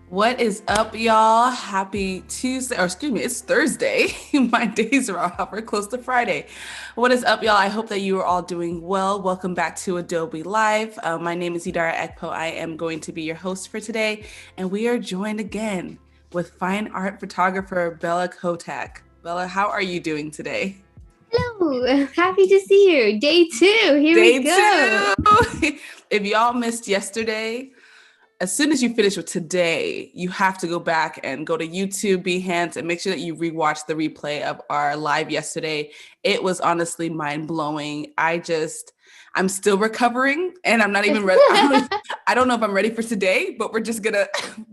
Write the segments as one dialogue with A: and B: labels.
A: What is up, y'all? Happy Tuesday, or excuse me, it's Thursday. My days are off. We're close to Friday. What is up, y'all? I hope that you are all doing well. Welcome back to Adobe Live. My name is Idara Ekpo. I am going to be your host for today, and we are joined again with fine art photographer Bella Kotak. Bella, how are you doing today?
B: Hello, happy to see you. Day 2, here we go.
A: If y'all missed yesterday, as soon as you finish with today, you have to go back and go to YouTube, Behance, and make sure that you rewatch the replay of our live yesterday. It was honestly mind-blowing. I'm still recovering, and I'm not even ready. I don't know if I'm ready for today, but we're just gonna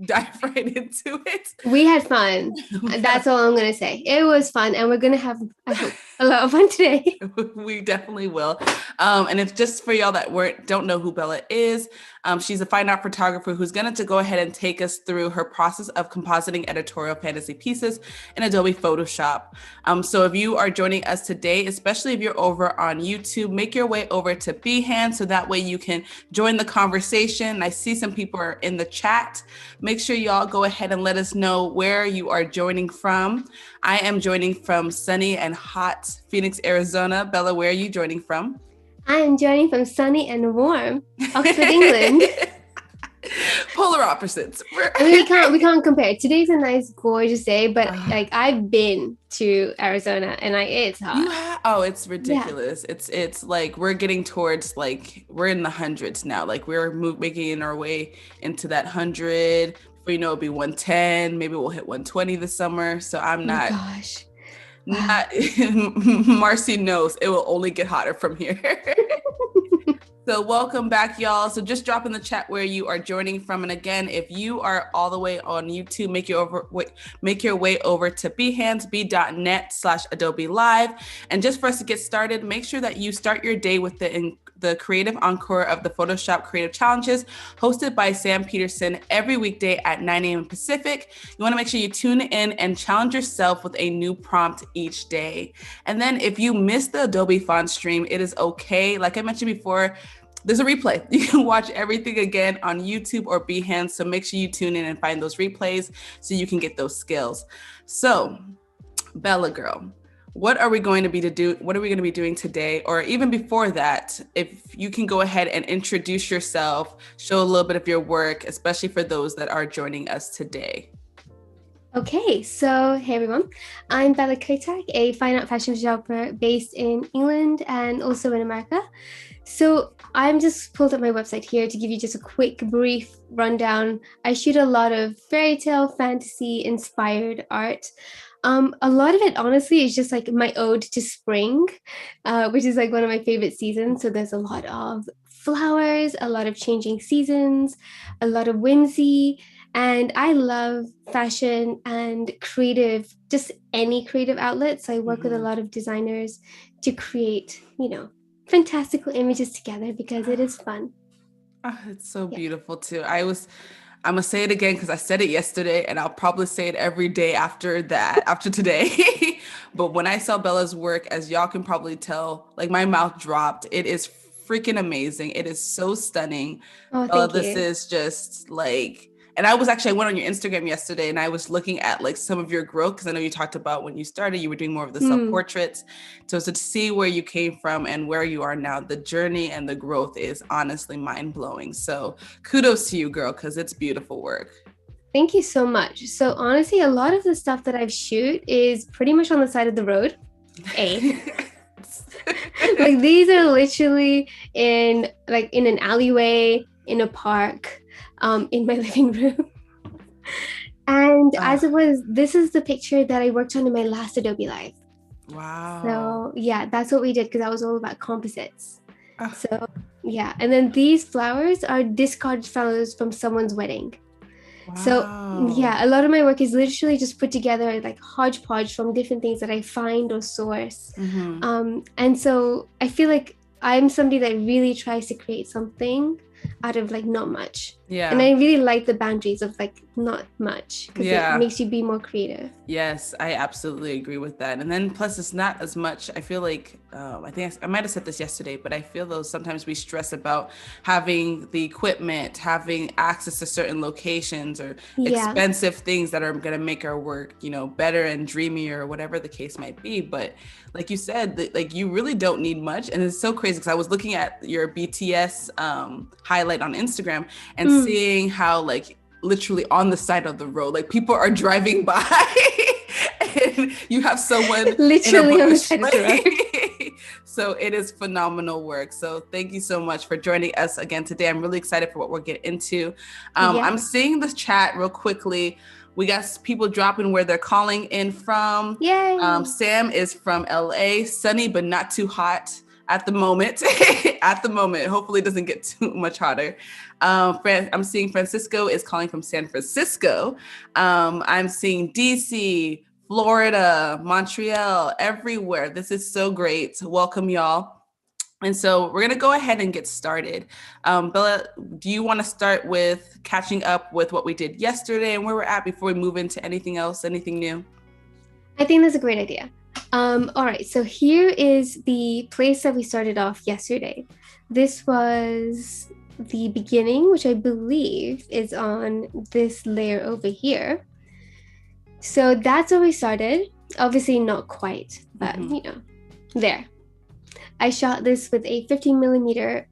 A: dive right into it.
B: We had fun. That's all I'm gonna say. It was fun, and we're gonna have, I hope, a lot of fun today.
A: We definitely will. And if just for y'all that don't know who Bella is, she's a fine art photographer who's going to go ahead and take us through her process of compositing editorial fantasy pieces in Adobe Photoshop. So if you are joining us today, especially if you're over on YouTube, make your way over to Behance so that way you can join the conversation. I see some people are in the chat. Make sure y'all go ahead and let us know where you are joining from. I am joining from sunny and hot Phoenix, Arizona. Bella, where are you joining from?
B: I am joining from sunny and warm Oxford, England.
A: Polar opposites.
B: I mean, we can't compare. Today's a nice, gorgeous day, but I've been to Arizona and it's hot.
A: Oh, it's ridiculous. Yeah. It's like we're getting towards we're in the hundreds now. Like we're making our way into that 100. Before you know, it'll be 110. Maybe we'll hit 120 this summer. So I'm not.
B: Oh gosh.
A: Marcy knows it will only get hotter from here. So welcome back, y'all. So just drop in the chat where you are joining from. And again, if you are all the way on YouTube, make your way over to behance.net/Adobe Live. And just for us to get started, make sure that you start your day with the creative encore of the Photoshop Creative Challenges hosted by Sam Peterson every weekday at 9 a.m. Pacific. You want to make sure you tune in and challenge yourself with a new prompt each day. And then if you missed the Adobe font stream, it is okay. Like I mentioned before, there's a replay. You can watch everything again on YouTube or Behance. So make sure you tune in and find those replays so you can get those skills. So Bella girl, what are we going to be doing today? Or even before that, if you can go ahead and introduce yourself, show a little bit of your work, especially for those that are joining us today.
B: Okay, so hey everyone, I'm Bella Kotak, a fine art fashion photographer based in England and also in America. So I'm just pulled up my website here to give you just a quick, brief rundown. I shoot a lot of fairy tale, fantasy inspired art. A lot of it, honestly, is just like my ode to spring, which is like one of my favorite seasons. So there's a lot of flowers, a lot of changing seasons, a lot of whimsy. And I love fashion and creative, just any creative outlet. So I work with a lot of designers to create, fantastical images together because it is fun.
A: Oh, it's so beautiful too. I'm going to say it again because I said it yesterday and I'll probably say it every day after today. But when I saw Bella's work, as y'all can probably tell, like my mouth dropped. It is freaking amazing. It is so stunning.
B: Oh,
A: Bella,
B: thank you.
A: This is just like, and I went on your Instagram yesterday and I was looking at like some of your growth because I know you talked about when you started, you were doing more of the self-portraits. So to see where you came from and where you are now, the journey and the growth is honestly mind-blowing. So kudos to you, girl, because it's beautiful work.
B: Thank you so much. So honestly, a lot of the stuff that I've shoot is pretty much on the side of the road. Like these are literally in an alleyway, in a park, in my living room. And as it was, this is the picture that I worked on in my last Adobe Live.
A: Wow.
B: So yeah, that's what we did because I was all about composites.
A: Ah.
B: So yeah, and then these flowers are discarded flowers from someone's wedding. So yeah, a lot of my work is literally just put together like hodgepodge from different things that I find or source. And so I feel like I'm somebody that really tries to create something out of like not much.
A: Yeah.
B: And I really like the boundaries of like not much because
A: Yeah.
B: it makes you be more creative.
A: Yes, I absolutely agree with that. And then plus it's not as much, I feel like, I think I might have said this yesterday, but I feel though sometimes we stress about having the equipment, having access to certain locations or expensive things that are going to make our work, you know, better and dreamier or whatever the case might be. But like you said, like you really don't need much. And it's so crazy because I was looking at your BTS highlight on Instagram and seeing how like literally on the side of the road, like people are driving by and you have someone
B: literally on the side of the road.
A: So it is phenomenal work. So thank you so much for joining us again today. I'm really excited for what we're getting into. I'm seeing the chat real quickly. We got people dropping where they're calling in from.
B: Yay.
A: Sam is from LA, sunny but not too hot at the moment. At the moment, hopefully it doesn't get too much hotter. I'm seeing Francisco is calling from San Francisco. I'm seeing DC, Florida, Montreal, everywhere. This is so great. Welcome, y'all. And so we're going to go ahead and get started. Bella, do you want to start with catching up with what we did yesterday and where we're at before we move into anything else, anything new?
B: I think that's a great idea. All right, so here is the place that we started off yesterday. This was the beginning, which I believe is on this layer over here. So that's where we started. Obviously not quite, but you know, there. I shot this with a 15mm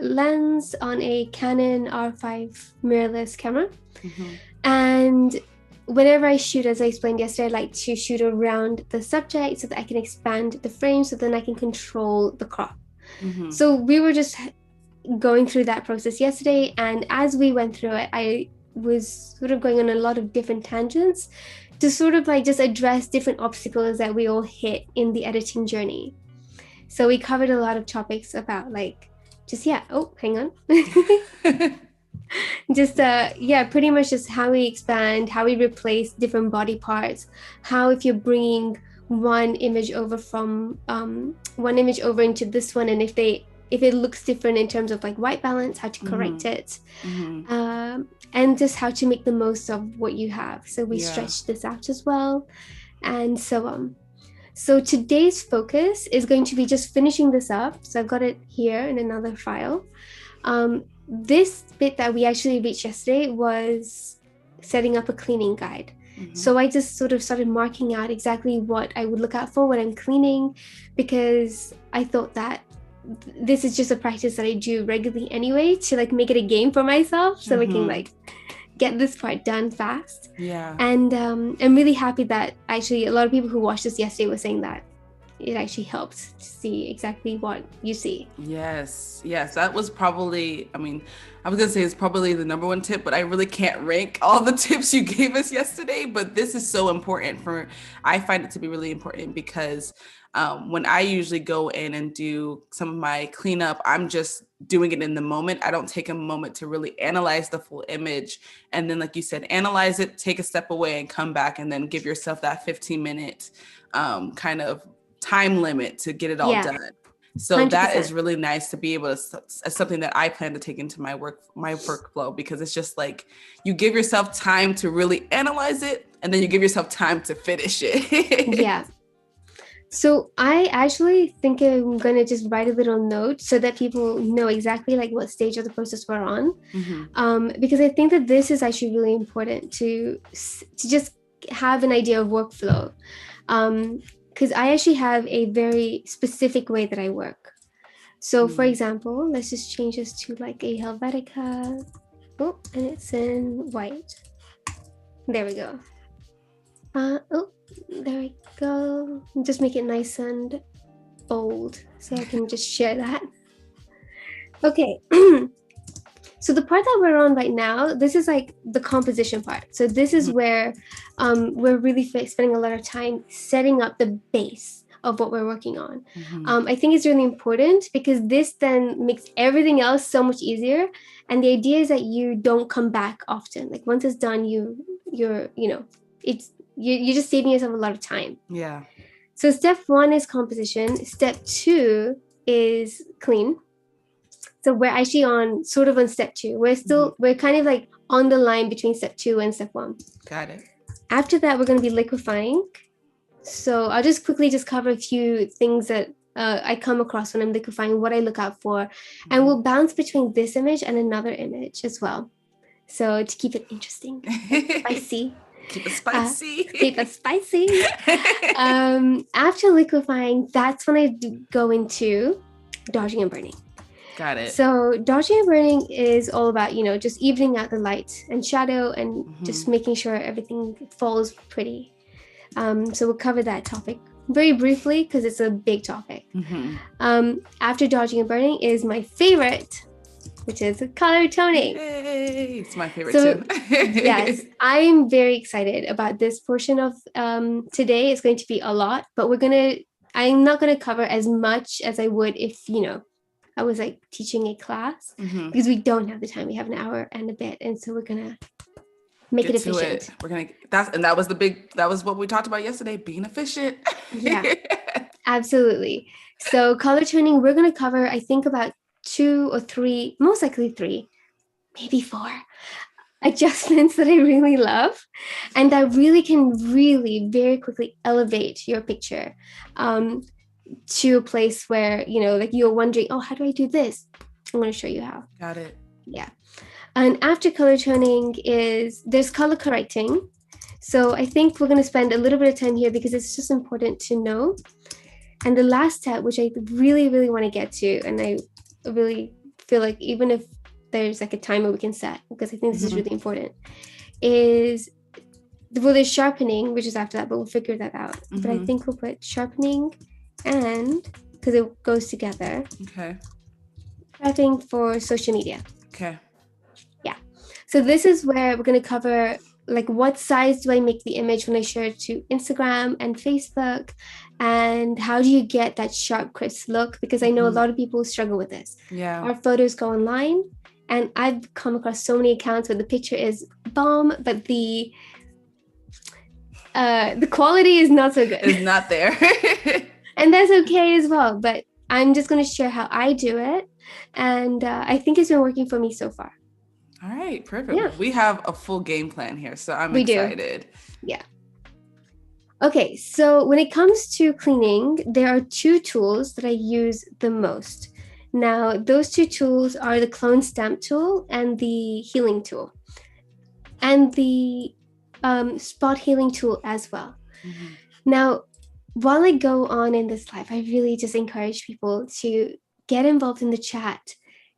B: lens on a Canon R5 mirrorless camera. And whenever I shoot, as I explained yesterday, I like to shoot around the subject so that I can expand the frame so then I can control the crop. So we were just going through that process yesterday, and as we went through it, I was sort of going on a lot of different tangents to sort of like just address different obstacles that we all hit in the editing journey. So we covered a lot of topics about like just hang on. Just pretty much just how we expand, how we replace different body parts, how if you're bringing one image over from one image over into this one, and if it looks different in terms of like white balance, how to correct it, and just how to make the most of what you have. So we stretched this out as well, and so on. So today's focus is going to be just finishing this up. So I've got it here in another file. This bit that we actually reached yesterday was setting up a cleaning guide. So I just sort of started marking out exactly what I would look out for when I'm cleaning, because I thought that this is just a practice that I do regularly anyway to like make it a game for myself so I can like get this part done fast. And I'm really happy that actually a lot of people who watched this yesterday were saying that it actually helped to see exactly what you see. Yes,
A: that was probably, I mean, I was gonna say it's probably the number one tip, but I really can't rank all the tips you gave us yesterday. But this is so important I find it to be really important because when I usually go in and do some of my cleanup, I'm just doing it in the moment. I don't take a moment to really analyze the full image. And then, like you said, analyze it, take a step away and come back and then give yourself that 15-minute kind of time limit to get it all done. So 100%. That is really nice to be able to, as something that I plan to take into my workflow, because it's just like you give yourself time to really analyze it and then you give yourself time to finish it.
B: So I actually think I'm going to just write a little note so that people know exactly like what stage of the process we're on. Because I think that this is actually really important to just have an idea of workflow. Because I actually have a very specific way that I work. So for example, let's just change this to like a Helvetica. Oh, and it's in white. There we go. There we go. Just make it nice and bold so I can just share that. Okay. So the part that we're on right now, this is like the composition part. So this is where we're really spending a lot of time setting up the base. of what we're working on. I think it's really important because this then makes everything else so much easier. And the idea is that you don't come back often. Like once it's done, you're just saving yourself a lot of time.
A: Yeah.
B: So step 1 is composition. Step 2 is clean. So we're actually on step 2. We're kind of like on the line between step 2 and step 1.
A: Got it.
B: After that, we're going to be liquefying. So I'll just quickly cover a few things that I come across when I'm liquefying, what I look out for. And we'll bounce between this image and another image as well. So to keep it interesting, spicy.
A: Keep it spicy.
B: Keep it spicy. After liquefying, that's when I go into dodging and burning.
A: Got it.
B: So dodging and burning is all about, just evening out the light and shadow and just making sure everything falls pretty. So we'll cover that topic very briefly because it's a big topic. After dodging and burning is my favorite, which is color toning.
A: Yay! It's my favorite too.
B: Yes, I'm very excited about this portion of today. It's going to be a lot, but I'm not going to cover as much as I would if, I was like teaching a class because we don't have the time. We have an hour and a bit. And so we're going to make it efficient.
A: That was what we talked about yesterday, being efficient.
B: Yeah, absolutely. So color toning, we're going to cover, I think about 2 or 3, most likely 3, maybe 4 adjustments that I really love and that can very quickly elevate your picture to a place where, you're wondering, oh, how do I do this? I'm going to show you how.
A: Got it.
B: Yeah. And after color toning there's color correcting. So I think we're going to spend a little bit of time here because it's just important to know. And the last step, which I really, really want to get to, and I really feel like even if there's like a timer we can set, because I think this is really important, is there's sharpening, which is after that, but we'll figure that out. But I think we'll put sharpening and, because it goes together.
A: Okay.
B: Prepping for social media.
A: Okay.
B: Yeah. So this is where we're going to cover like what size do I make the image when I share it to Instagram and Facebook, and how do you get that sharp, crisp look? Because I know a lot of people struggle with this.
A: Yeah.
B: Our photos go online, and I've come across so many accounts where the picture is bomb, but the quality is not so good.
A: It's not there.
B: And that's okay as well. But I'm just going to share how I do it. And I think it's been working for me so far.
A: All right, perfect.
B: Yeah.
A: We have a full game plan here, so I'm excited.
B: Yeah. Okay, so when it comes to cleaning, there are 2 tools that I use the most. Now, those 2 tools are the clone stamp tool and the healing tool, and the spot healing tool as well. Now, while I go on in this live, I really just encourage people to get involved in the chat.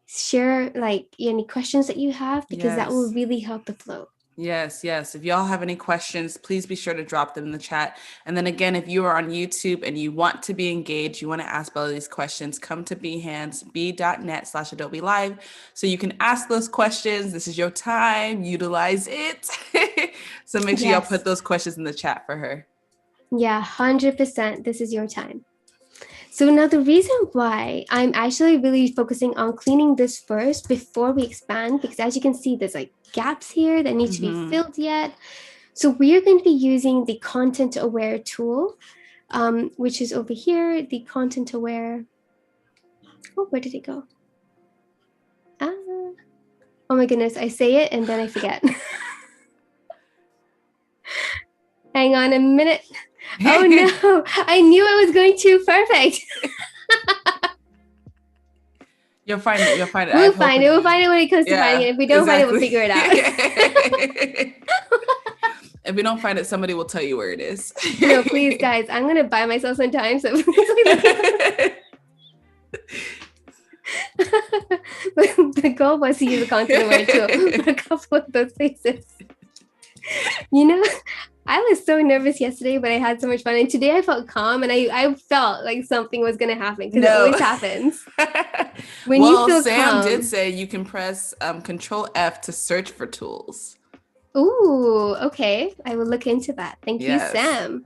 B: Share like any questions that you have, because that will really help the flow.
A: Yes. If y'all have any questions, please be sure to drop them in the chat. And then again, if you are on YouTube and you want to be engaged, you want to ask Bella these questions, come to behance.net/Adobe Live so you can ask those questions. This is your time. Utilize it. So make sure y'all put those questions in the chat for her. Yeah,
B: 100%. This is your time. So now the reason why I'm actually really focusing on cleaning this first before we expand, because as you can see, there's like gaps here that need to be filled yet. So we are going to be using the content aware tool, which is over here, the content aware. Oh, where did it go? Oh my goodness, I say it and then I forget. Hang on a minute. Oh no, I knew I was going too perfect.
A: You'll find it.
B: We'll find it when it comes to finding it. If we don't find it, we'll figure it out.
A: If we don't find it, somebody will tell you where it is.
B: No, please, guys. I'm going to buy myself some time. So the goal was to use a content aware tool for a couple of those places. I was so nervous yesterday, but I had so much fun. And today I felt calm, and I felt like something was going to happen, because it always happens. When you feel
A: Sam
B: calm.
A: did say you can press Control F to search for tools.
B: Ooh, okay. I will look into that. Thank you, Sam.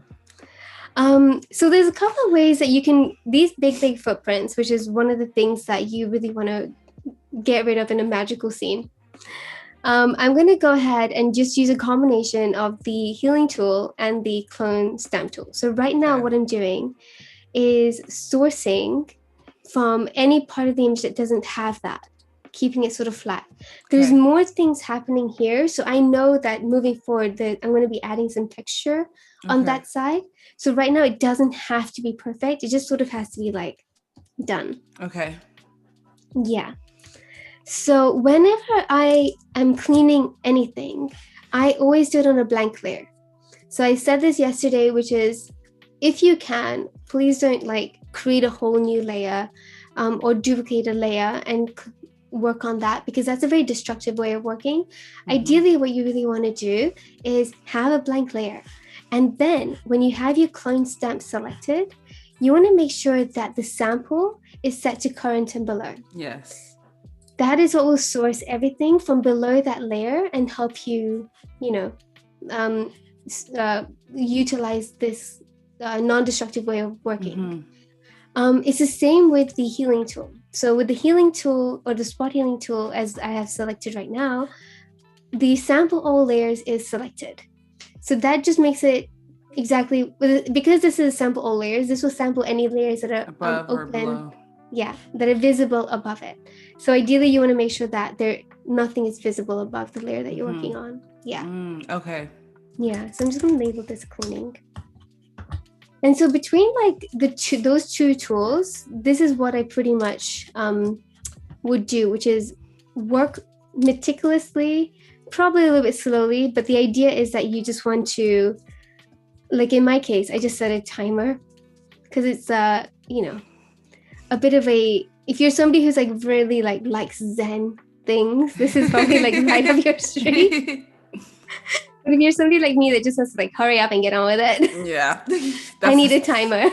B: So there's a couple of ways that you can, these big footprints, which is one of the things that you really want to get rid of in a magical scene. I'm going to go ahead and just use a combination of the healing tool and the clone stamp tool. So right now what I'm doing is sourcing from any part of the image that doesn't have that, keeping it sort of flat. There's more things happening here. So I know that moving forward that I'm going to be adding some texture on that side. So right now it doesn't have to be perfect. It just sort of has to be like done.
A: Okay.
B: Yeah. So whenever I am cleaning anything, I always do it on a blank layer. So I said this yesterday, which is, if you can, please don't like create a whole new layer or duplicate a layer and work on that, because that's a very destructive way of working. Ideally, what you really want to do is have a blank layer. And then when you have your clone stamp selected, you want to make sure that the sample is set to current and below.
A: Yes.
B: That is what will source everything from below that layer and help you, utilize this non-destructive way of working. It's the same with the healing tool. So with the healing tool or the spot healing tool, as I have selected right now, the sample all layers is selected. So that just makes it exactly, because this is sample all layers, this will sample any layers that are
A: above
B: open.
A: Or below.
B: Yeah, that are visible above it. So ideally you want to make sure that nothing is visible above the layer that you're working on. Yeah.
A: Okay.
B: Yeah, so I'm just going to label this cleaning. And so between like those two tools, this is what I pretty much would do, which is work meticulously, probably a little bit slowly, but the idea is that you just want to, like in my case, I just set a timer because it's a bit of if you're somebody who's like really like likes Zen things, this is probably like right up your street. But if you're somebody like me that just has to like hurry up and get on with it,
A: yeah,
B: I need a timer.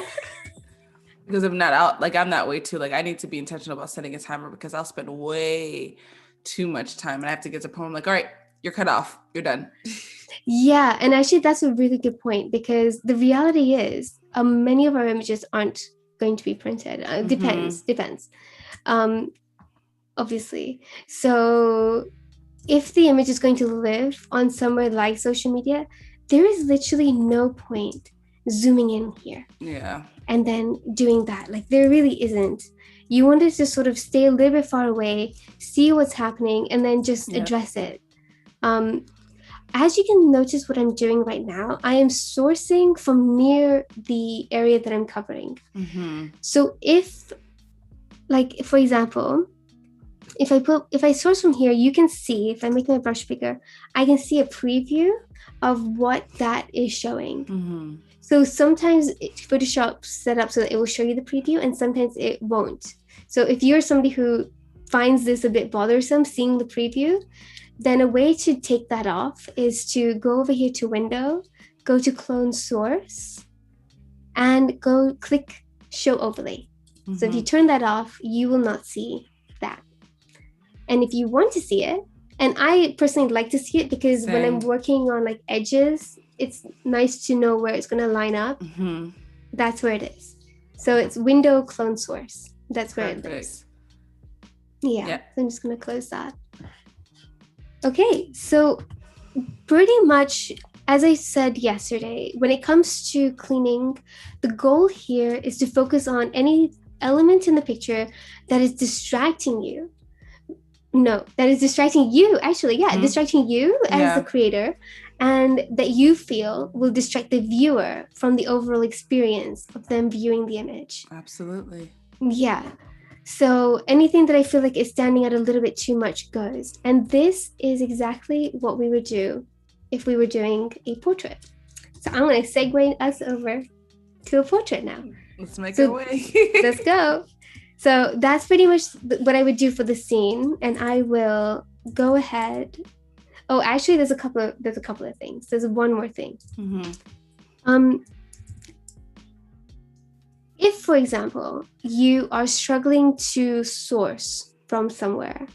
A: Because if not, I'm that way too. Like I need to be intentional about setting a timer because I'll spend way too much time and I have to get to a point. I'm like, all right, you're cut off, you're done.
B: Yeah, and actually that's a really good point, because the reality is many of our images aren't going to be printed. Depends. Obviously. So if the image is going to live on somewhere like social media, there is literally no point zooming in here.
A: Yeah.
B: And then doing that. Like there really isn't. You want to just sort of stay a little bit far away, see what's happening, and then just address it. As you can notice what I'm doing right now, I am sourcing from near the area that I'm covering. So if, like, for example, if I source from here, you can see, if I make my brush bigger, I can see a preview of what that is showing. So sometimes Photoshop's set up so that it will show you the preview, and sometimes it won't. So if you're somebody who finds this a bit bothersome, seeing the preview, then a way to take that off is to go over here to Window, go to Clone Source, and go click Show Overlay. So if you turn that off, you will not see that. And if you want to see it, and I personally like to see it because when I'm working on like edges, it's nice to know where it's going to line up. That's where it is. So it's Window, Clone Source. That's where it is. Yeah. So I'm just going to close that. Okay, so pretty much, as I said yesterday, when it comes to cleaning, the goal here is to focus on any element in the picture that is distracting you. No, that is distracting you, actually. Yeah, distracting you as the creator, and that you feel will distract the viewer from the overall experience of them viewing the image.
A: Absolutely.
B: Yeah. So anything that I feel like is standing out a little bit too much goes. And this is exactly what we would do if we were doing a portrait. So I'm going to segue us over to a portrait now.
A: Let's make our way.
B: Let's go. So that's pretty much what I would do for the scene. And I will go ahead. Oh, actually, there's a couple of things. There's one more thing. If, for example, you are struggling to source from somewhere,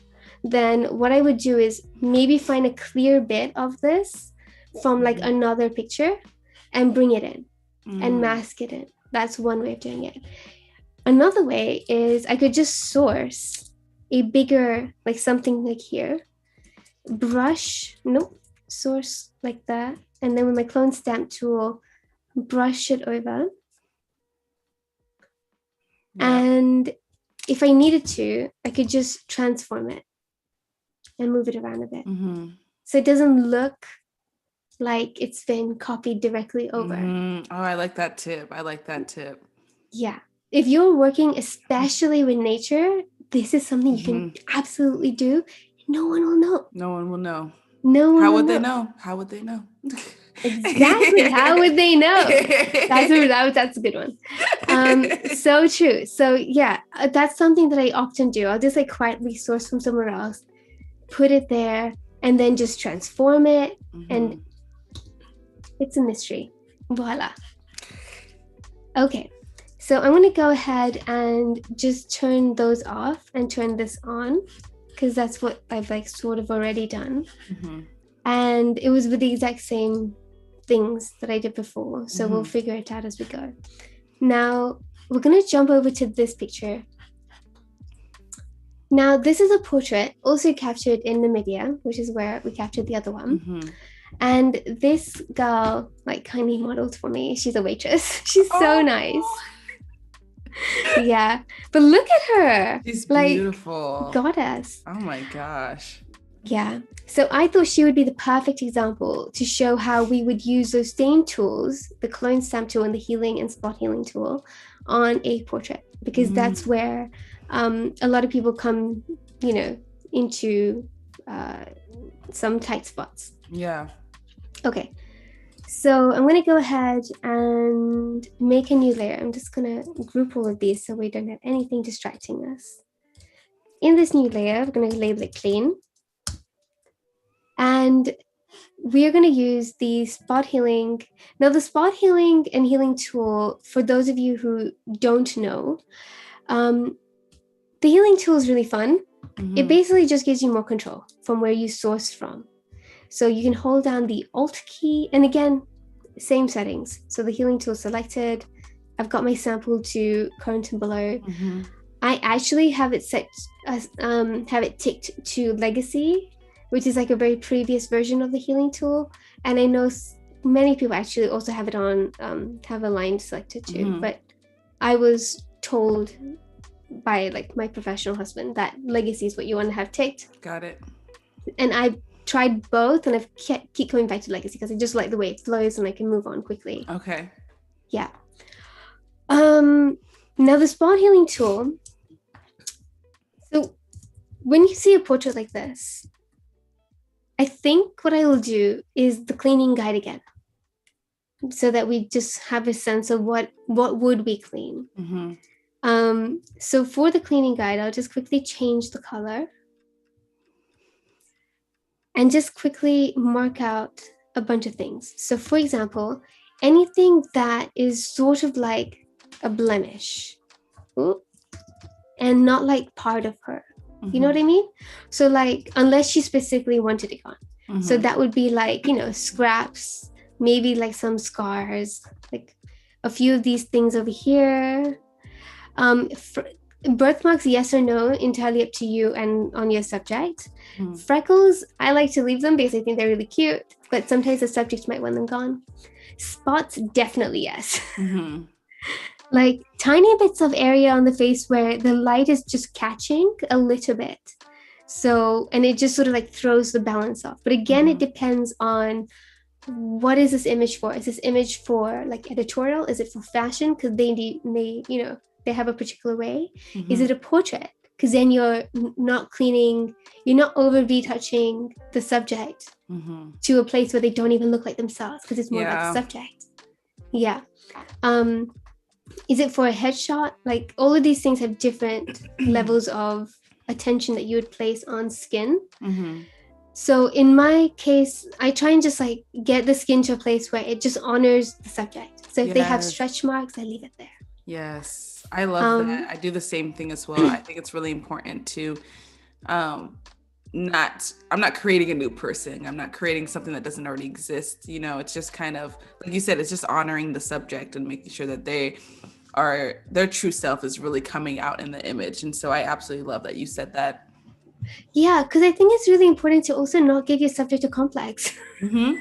B: then what I would do is maybe find a clear bit of this from like another picture and bring it in. and mask it in. That's one way of doing it. Another way is I could just source a bigger, like something like here, source like that. And then with my clone stamp tool, brush it over. Yeah. And if I needed to, I could just transform it and move it around a bit. So it doesn't look like it's been copied directly over.
A: Oh, I like that tip.
B: Yeah. If you're working especially with nature, this is something you can absolutely do. No one will know.
A: How would they know?
B: Exactly. How would they know? That's a good one. So true. So yeah, that's something that I often do. I'll just like quietly source from somewhere else, put it there, and then just transform it. And it's a mystery. Voila. Okay. So I'm going to go ahead and just turn those off and turn this on, because that's what I've like sort of already done. And it was with the exact same things that I did before. So we'll figure it out as we go. Now we're going to jump over to this picture. Now this is a portrait also captured in Namibia, which is where we captured the other one. And this girl like kindly modeled for me. She's a waitress. She's so nice. Yeah, but look at her.
A: She's
B: like,
A: beautiful.
B: Goddess.
A: Oh my gosh.
B: Yeah. So I thought she would be the perfect example to show how we would use those same tools, the clone stamp tool and the healing and spot healing tool, on a portrait, because that's where a lot of people come, into some tight spots.
A: Yeah.
B: Okay. So I'm going to go ahead and make a new layer. I'm just going to group all of these so we don't have anything distracting us. In this new layer, we're going to label it clean. And we are going to use the spot healing. Now, the spot healing and healing tool, for those of you who don't know, the healing tool is really fun. It basically just gives you more control from where you sourced from. So you can hold down the Alt key, and again, same settings. So the healing tool selected. I've got my sample to current and below. I actually have it set, have it ticked to legacy, which is like a very previous version of the healing tool. And I know many people actually also have it on, have a line selected too. But I was told by like my professional husband that legacy is what you want to have ticked.
A: Got it. And
B: I tried both, and I've keep coming back to legacy because I just like the way it flows and I can move on quickly.
A: Okay.
B: Yeah. Now the spot healing tool. So when you see a portrait like this, I think what I will do is the cleaning guide again, so that we just have a sense of what would we clean. So for the cleaning guide, I'll just quickly change the color and just quickly mark out a bunch of things. So for example, anything that is sort of like a blemish and not like part of her. You know what I mean? So like, unless she specifically wanted it gone. So that would be like, scraps, maybe like some scars, like a few of these things over here. Birthmarks, yes or no, entirely up to you and on your subject. Freckles, I like to leave them because I think they're really cute, but sometimes the subject might want them gone. Spots, definitely yes. Like tiny bits of area on the face where the light is just catching a little bit. So, and it just sort of like throws the balance off. But again, it depends on what is this image for? Is this image for like editorial? Is it for fashion? Because they have a particular way. Is it a portrait? Because then you're not cleaning, you're not over retouching the subject to a place where they don't even look like themselves, because it's more about the subject. Yeah. Is it for a headshot? Like all of these things have different levels of attention that you would place on skin. So in my case, I try and just like get the skin to a place where it just honors the subject. So if they have stretch marks, I leave it there.
A: Yes, I love that. I do the same thing as well. I think it's really important to I'm not creating a new person. I'm not creating something that doesn't already exist. You know, it's just kind of, like you said, it's just honoring the subject and making sure that their true self is really coming out in the image. And so I absolutely love that you said that.
B: Yeah, because I think it's really important to also not give your subject a complex.
A: Mm-hmm.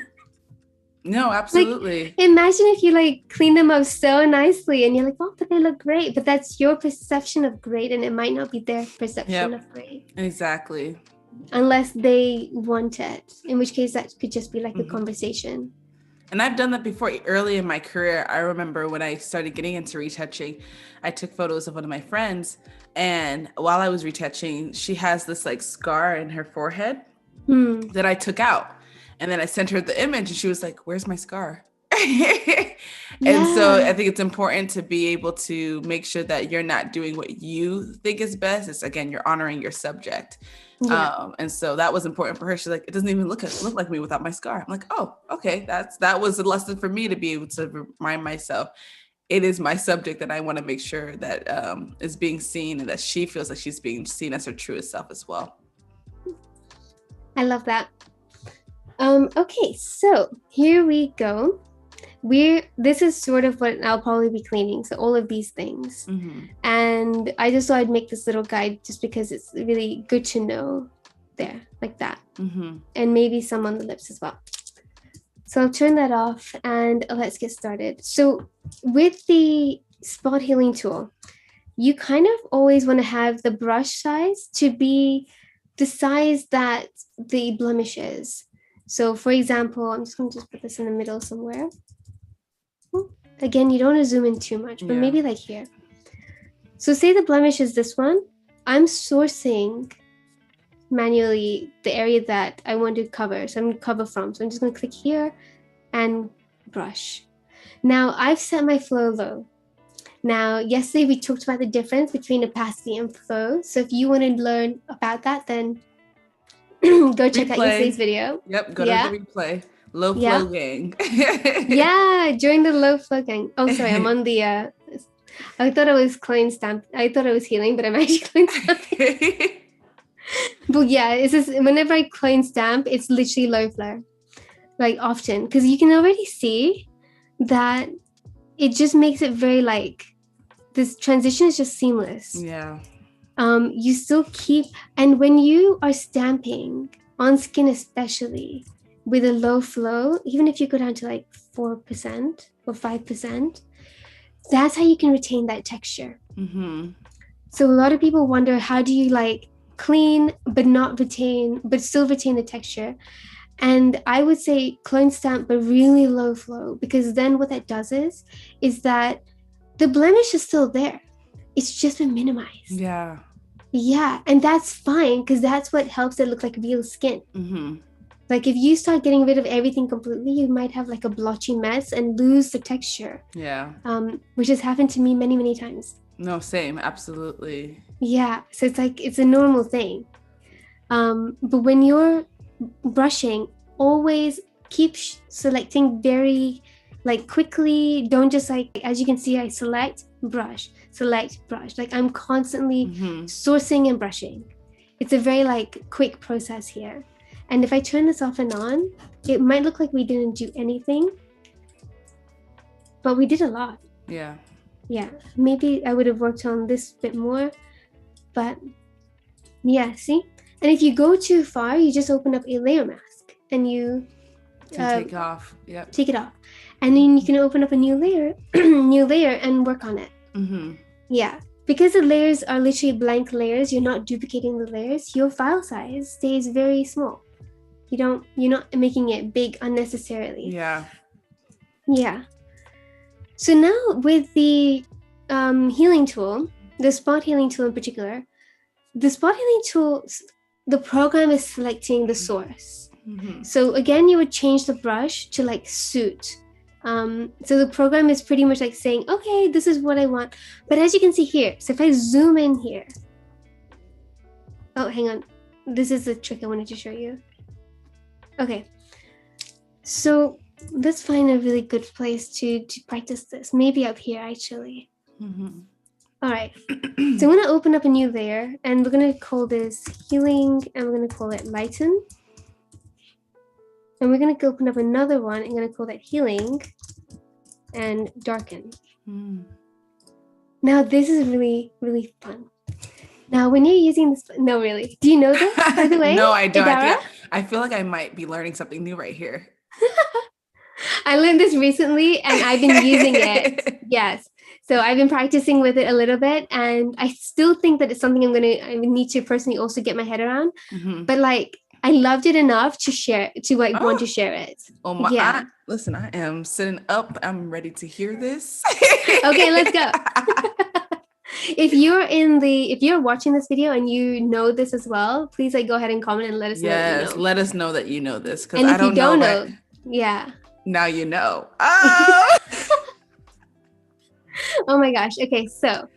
A: No, absolutely.
B: Like, imagine if you like clean them up so nicely and you're like, oh, but they look great. But that's your perception of great, and it might not be their perception of great.
A: Exactly.
B: Unless they want it, in which case that could just be like a conversation.
A: And I've done that before. Early in my career, I remember when I started getting into retouching, I took photos of one of my friends. And while I was retouching, she has this like scar in her forehead that I took out. And then I sent her the image and she was like, where's my scar? And so I think it's important to be able to make sure that you're not doing what you think is best. It's, again, you're honoring your subject. And so that was important for her. She's like, it doesn't even look like me without my scar. I'm like, oh, okay. That was a lesson for me to be able to remind myself it is my subject that I want to make sure that is being seen and that she feels like she's being seen as her truest self as well.
B: I love that. Okay, so here we go. This is sort of what I'll probably be cleaning. So all of these things. And I just thought I'd make this little guide just because it's really good to know there, like that. And maybe some on the lips as well. So I'll turn that off and let's get started. So with the spot healing tool, you kind of always want to have the brush size to be the size that the blemish is. So for example, I'm just going to just put this in the middle somewhere. Again, you don't want to zoom in too much, but maybe like here. So say the blemish is this one. I'm sourcing manually the area that I want to cover. So I'm going to cover from. So I'm just going to click here and brush. Now I've set my flow low. Now, yesterday we talked about the difference between opacity and flow. So if you want to learn about that, then go check out yesterday's video.
A: Yep, go to the replay. Low flow gang.
B: Yeah, join the low flow gang. Oh, sorry, I'm on the I thought I was clone stamp. I thought I was healing, but I'm actually clone stamping. But yeah, it's just whenever I clone stamp, it's literally low flow. Like often. Because you can already see that it just makes it very like this transition is just seamless.
A: Yeah.
B: You still keep, and when you are stamping on skin especially with a low flow, even if you go down to like 4% or 5%, that's how you can retain that texture. So a lot of people wonder, how do you like clean but still retain the texture? And I would say clone stamp but really low flow, because then what that does is that the blemish is still there. It's just been minimized. Yeah, and that's fine, because that's what helps it look like real skin. Like if you start getting rid of everything completely, you might have like a blotchy mess and lose the texture. Which has happened to me many, many times.
A: No, same, absolutely.
B: Yeah, so it's like, it's a normal thing. But when you're brushing, always keep selecting very like quickly. Don't just like, as you can see, I select, brush. Like I'm constantly sourcing and brushing. It's a very like quick process here. And if I turn this off and on, it might look like we didn't do anything, but we did a lot. Yeah, maybe I would have worked on this bit more, but yeah, see? And if you go too far, you just open up a layer mask and you
A: take off.
B: Take it off. And then you can open up a new layer, and work on it. Yeah, because the layers are literally blank layers, you're not duplicating the layers, your file size stays very small. You're not making it big unnecessarily. Yeah. So now with the healing tool, the spot healing tool in particular, the spot healing tool, the program is selecting the source. So again, you would change the brush to like suit. So the program is pretty much like saying, okay, this is what I want. But as you can see here, so if I zoom in here, oh, hang on. This is the trick I wanted to show you. Okay. So let's find a really good place to practice this. Maybe up here, actually. All right. So I'm going to open up a new layer and we're going to call this healing and we're going to call it lighten. And we're going to open up another one. I'm going to call that healing and darken. Now, this is really, really fun. Now, when you're using this, no, really. Do you know this, by the way?
A: No, I don't.
B: Idara?
A: I feel like I might be learning something new right here.
B: I learned this recently and I've been using it. Yes. So I've been practicing with it a little bit and I still think that it's something I need to personally also get my head around. But like, I loved it enough to share, to like want to share it.
A: Oh my, yeah. Listen, I am sitting up. I'm ready to hear this.
B: Okay, let's go. If you're watching this video and you know this as well, please like go ahead and comment and let us know.
A: Yes, let us know that you know this.
B: And if you don't know, yeah.
A: Now you know. Oh!
B: Oh my gosh. Okay, so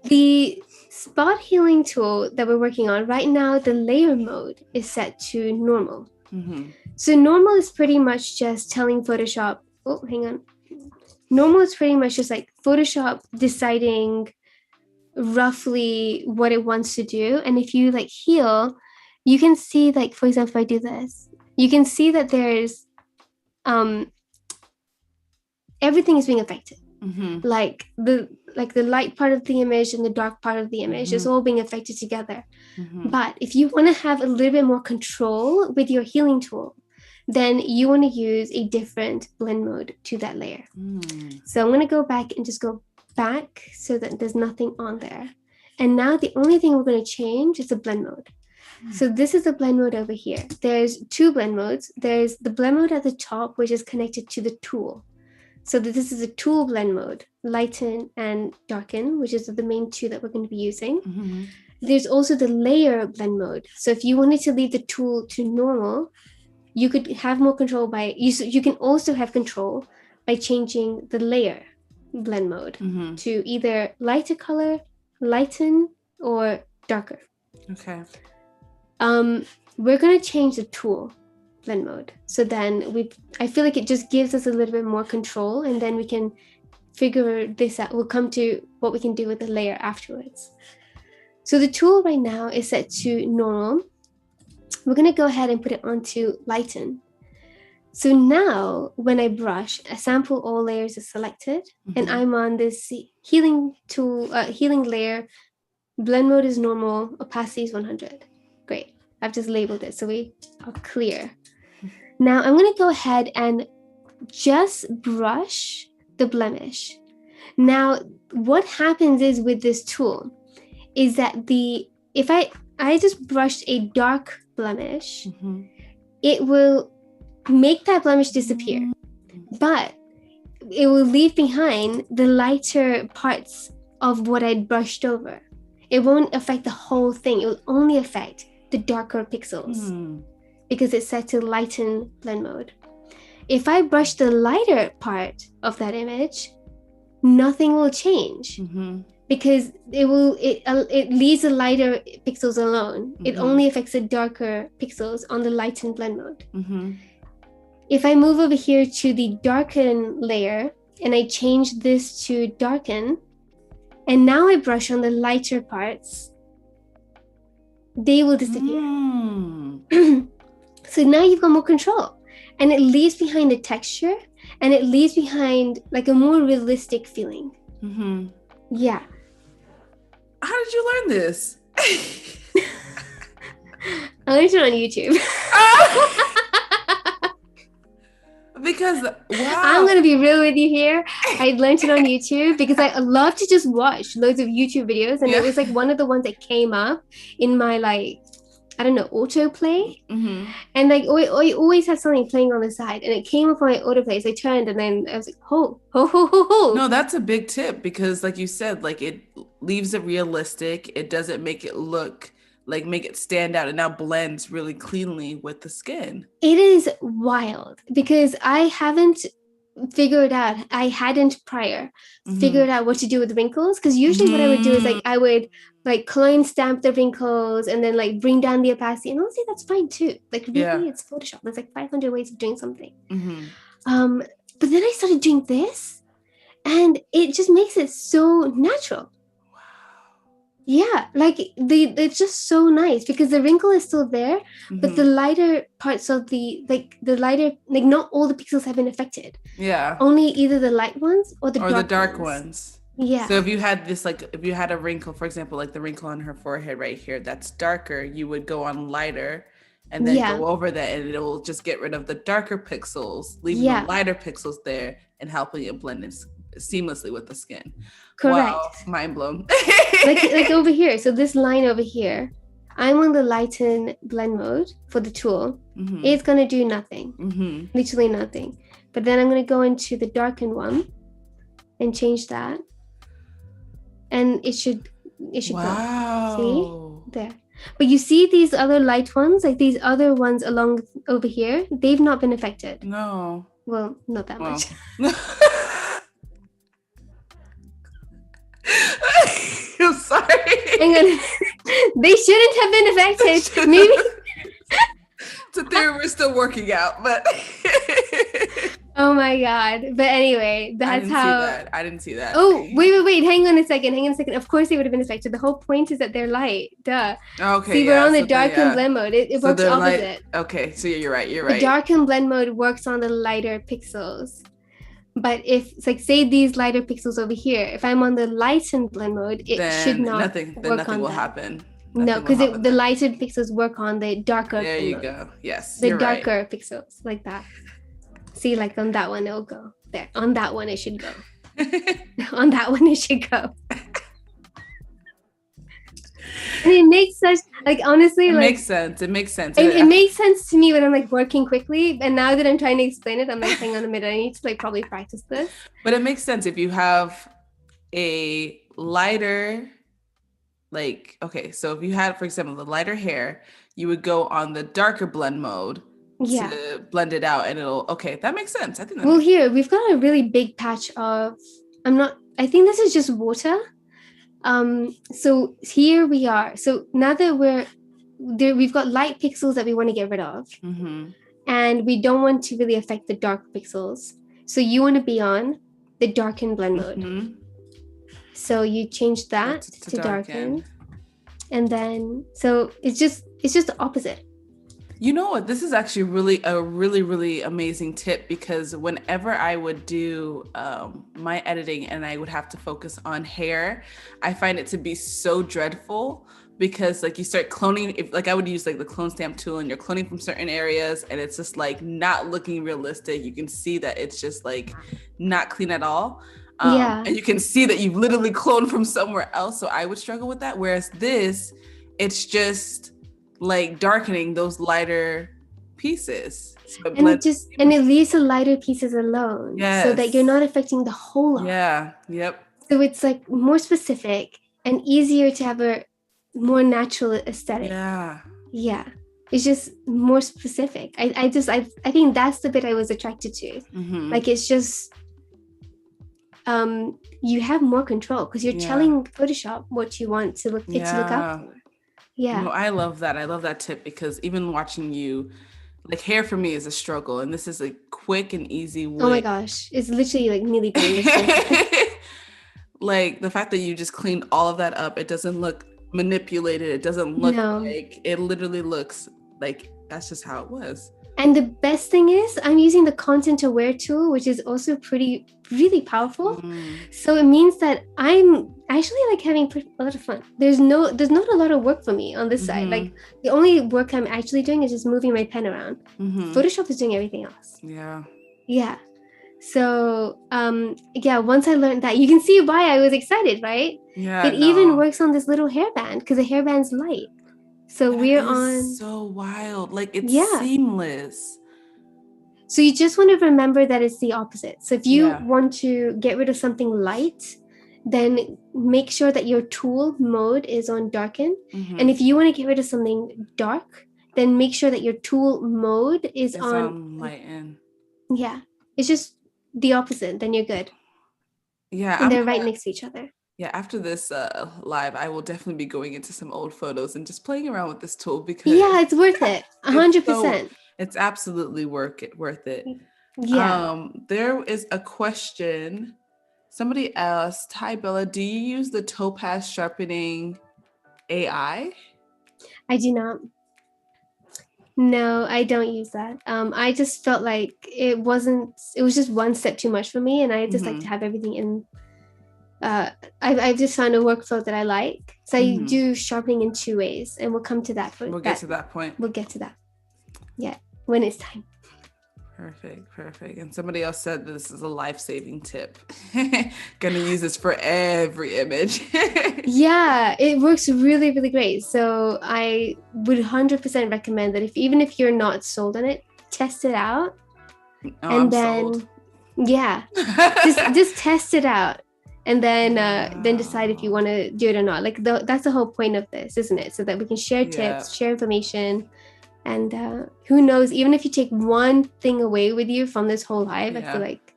B: the spot healing tool that we're working on right now, the layer mode is set to normal. So normal is pretty much just telling Photoshop, oh, hang on. Normal is pretty much just like Photoshop deciding roughly what it wants to do. And if you like heal, you can see like, for example, if I do this, you can see that there's everything is being affected. Like the light part of the image and the dark part of the image is all being affected together. But if you want to have a little bit more control with your healing tool, then you want to use a different blend mode to that layer. So I'm going to go back and just go back so that there's nothing on there. And now the only thing we're going to change is the blend mode. So this is the blend mode over here. There's two blend modes. There's the blend mode at the top, which is connected to the tool. So this is a tool blend mode, lighten and darken, which is the main two that we're going to be using. There's also the layer blend mode. So if you wanted to leave the tool to normal, you could have more control by, you can also have control by changing the layer blend mode to either lighter color, lighten, or darker.
A: Okay.
B: We're going to change the tool blend mode. So then I feel like it just gives us a little bit more control and then we can figure this out. We'll come to what we can do with the layer afterwards. So the tool right now is set to normal. We're going to go ahead and put it onto lighten. So now when I brush, a sample all layers is selected and I'm on this healing tool, healing layer. Blend mode is normal, opacity is 100. Great. I've just labeled it so we are clear. Now I'm going to go ahead and just brush the blemish. Now what happens is with this tool is that if I just brushed a dark blemish, it will make that blemish disappear, but it will leave behind the lighter parts of what I'd brushed over. It won't affect the whole thing. It will only affect the darker pixels because it's set to lighten blend mode. If I brush the lighter part of that image, nothing will change because it leaves the lighter pixels alone. It only affects the darker pixels on the lighten blend mode. If I move over here to the darken layer and I change this to darken, and now I brush on the lighter parts, they will disappear. So now you've got more control and it leaves behind the texture and it leaves behind like a more realistic feeling. Yeah.
A: How did you learn this?
B: I learned it on YouTube.
A: Because, wow.
B: I'm going to be real with you here. I learned it on YouTube because I love to just watch loads of YouTube videos. And it was like one of the ones that came up in my autoplay. And like I always had something playing on the side and it came up on my autoplay. So I turned and then I was like, ho.
A: No, that's a big tip because like you said, like it leaves it realistic. It doesn't make it make it stand out. It now blends really cleanly with the skin.
B: It is wild because I hadn't prior figured out what to do with wrinkles, because usually what I would do is like I would like clone stamp the wrinkles and then like bring down the opacity, and honestly that's fine too. Like really it's Photoshop. There's like 500 ways of doing something. But then I started doing this and it just makes it so natural. Yeah, like it's just so nice because the wrinkle is still there, but the lighter parts of the lighter, like not all the pixels have been affected.
A: Yeah.
B: Only either the light ones or the
A: dark ones.
B: Yeah.
A: So if you had this, like if you had a wrinkle, for example, like the wrinkle on her forehead right here, that's darker, you would go on lighter and then go over that, and it will just get rid of the darker pixels, leaving the lighter pixels there and helping it blend in seamlessly with the skin.
B: Correct.
A: Wow, mind blown.
B: like over here. So this line over here, I'm on the lighten blend mode for the tool. It's gonna do nothing, literally nothing. But then I'm gonna go into the darken one and change that, and it should go. See there. But you see these other light ones, like these other ones along over here, they've not been affected.
A: No.
B: Well, not that much.
A: I'm sorry.
B: Hang on. They shouldn't have been affected. Maybe.
A: It's a theory we're still working out, but.
B: Oh my God. But anyway, that's how.
A: I didn't see that.
B: Oh, wait. Hang on a second. Of course they would have been affected. The whole point is that they're light. Duh.
A: Okay.
B: See, we're on the dark and blend mode. It works opposite.
A: Okay, so you're right.
B: The dark and blend mode works on the lighter pixels. But if it's like, say these lighter pixels over here, if I'm on the lightened blend mode, it should not
A: nothing will happen.
B: No, because the lighted pixels work on the darker.
A: There you go. Yes,
B: the darker pixels, like that. See, like on that one, it'll go there. On that one, it should go. On that one, it should go. And it makes such, like, honestly,
A: it
B: like,
A: makes sense. It makes sense.
B: It makes sense to me when I'm like working quickly. And now that I'm trying to explain it, I'm like, hang on a minute, I need to like probably practice this.
A: But it makes sense if you have a lighter, like, okay, so if you had, for example, the lighter hair, you would go on the darker blend mode to blend it out, and that makes sense. I think
B: here we've got a really big patch of, I think this is just water. So here we are. So now that we've got light pixels that we want to get rid of, and we don't want to really affect the dark pixels. So you want to be on the darken blend mode. So you change that to darken, and then so it's just the opposite.
A: You know what? This is actually a really amazing tip, because whenever I would do my editing and I would have to focus on hair, I find it to be so dreadful, because like you start cloning, I would use like the clone stamp tool, and you're cloning from certain areas and it's just like not looking realistic. You can see that it's just like not clean at all. And you can see that you've literally cloned from somewhere else. So I would struggle with that. Whereas this, it's just like darkening those lighter pieces. So
B: and it leaves the lighter pieces alone. So that you're not affecting the whole lot.
A: Yeah. Yep.
B: So it's like more specific and easier to have a more natural aesthetic. Yeah. It's just more specific. I think that's the bit I was attracted to. Like, it's just you have more control because you're telling Photoshop what you want to look out for. Yeah.
A: No, I love that. I love that tip, because even watching you, like, hair for me is a struggle, and this is a quick and easy way.
B: Oh my gosh, it's literally like nearly done.
A: Like the fact that you just cleaned all of that up, it doesn't look manipulated. It doesn't look like, it literally looks like that's just how it was.
B: And the best thing is I'm using the content aware tool, which is also really powerful. So it means that I'm actually like having a lot of fun. There's not a lot of work for me on this side. Like, the only work I'm actually doing is just moving my pen around. Photoshop is doing everything else. Yeah. So once I learned that, you can see why I was excited, right? It even works on this little hairband, because the hairband's light. So we're on.
A: So wild. Like, it's seamless.
B: So you just want to remember that it's the opposite. So if you want to get rid of something light, then make sure that your tool mode is on darken. And if you want to get rid of something dark, then make sure that your tool mode is on lighten. Yeah. It's just the opposite. Then you're good.
A: Yeah.
B: And they're right next to each other.
A: Yeah, after this live, I will definitely be going into some old photos and just playing around with this tool, because
B: it's worth it. 100%.
A: It's absolutely worth it.
B: Yeah.
A: There is a question. Somebody asked, "Hi Bella, do you use the topaz sharpening AI?
B: I do not. No, I don't use that. I just felt like it was just one step too much for me, and I just like to have everything in. I've just found a workflow that I like. So I do sharpening in 2 ways, and we'll come to that.
A: We'll get to that point.
B: We'll get to that. Yeah, when it's time.
A: Perfect. And somebody else said this is a life-saving tip. Gonna use this for every image.
B: Yeah, it works really, really great. So I would 100% recommend that even if you're not sold on it, test it out.
A: I'm sold.
B: Yeah, just test it out. And then decide if you want to do it or not. Like that's the whole point of this, isn't it? So that we can share tips, share information. And who knows, even if you take one thing away with you from this whole live, I feel like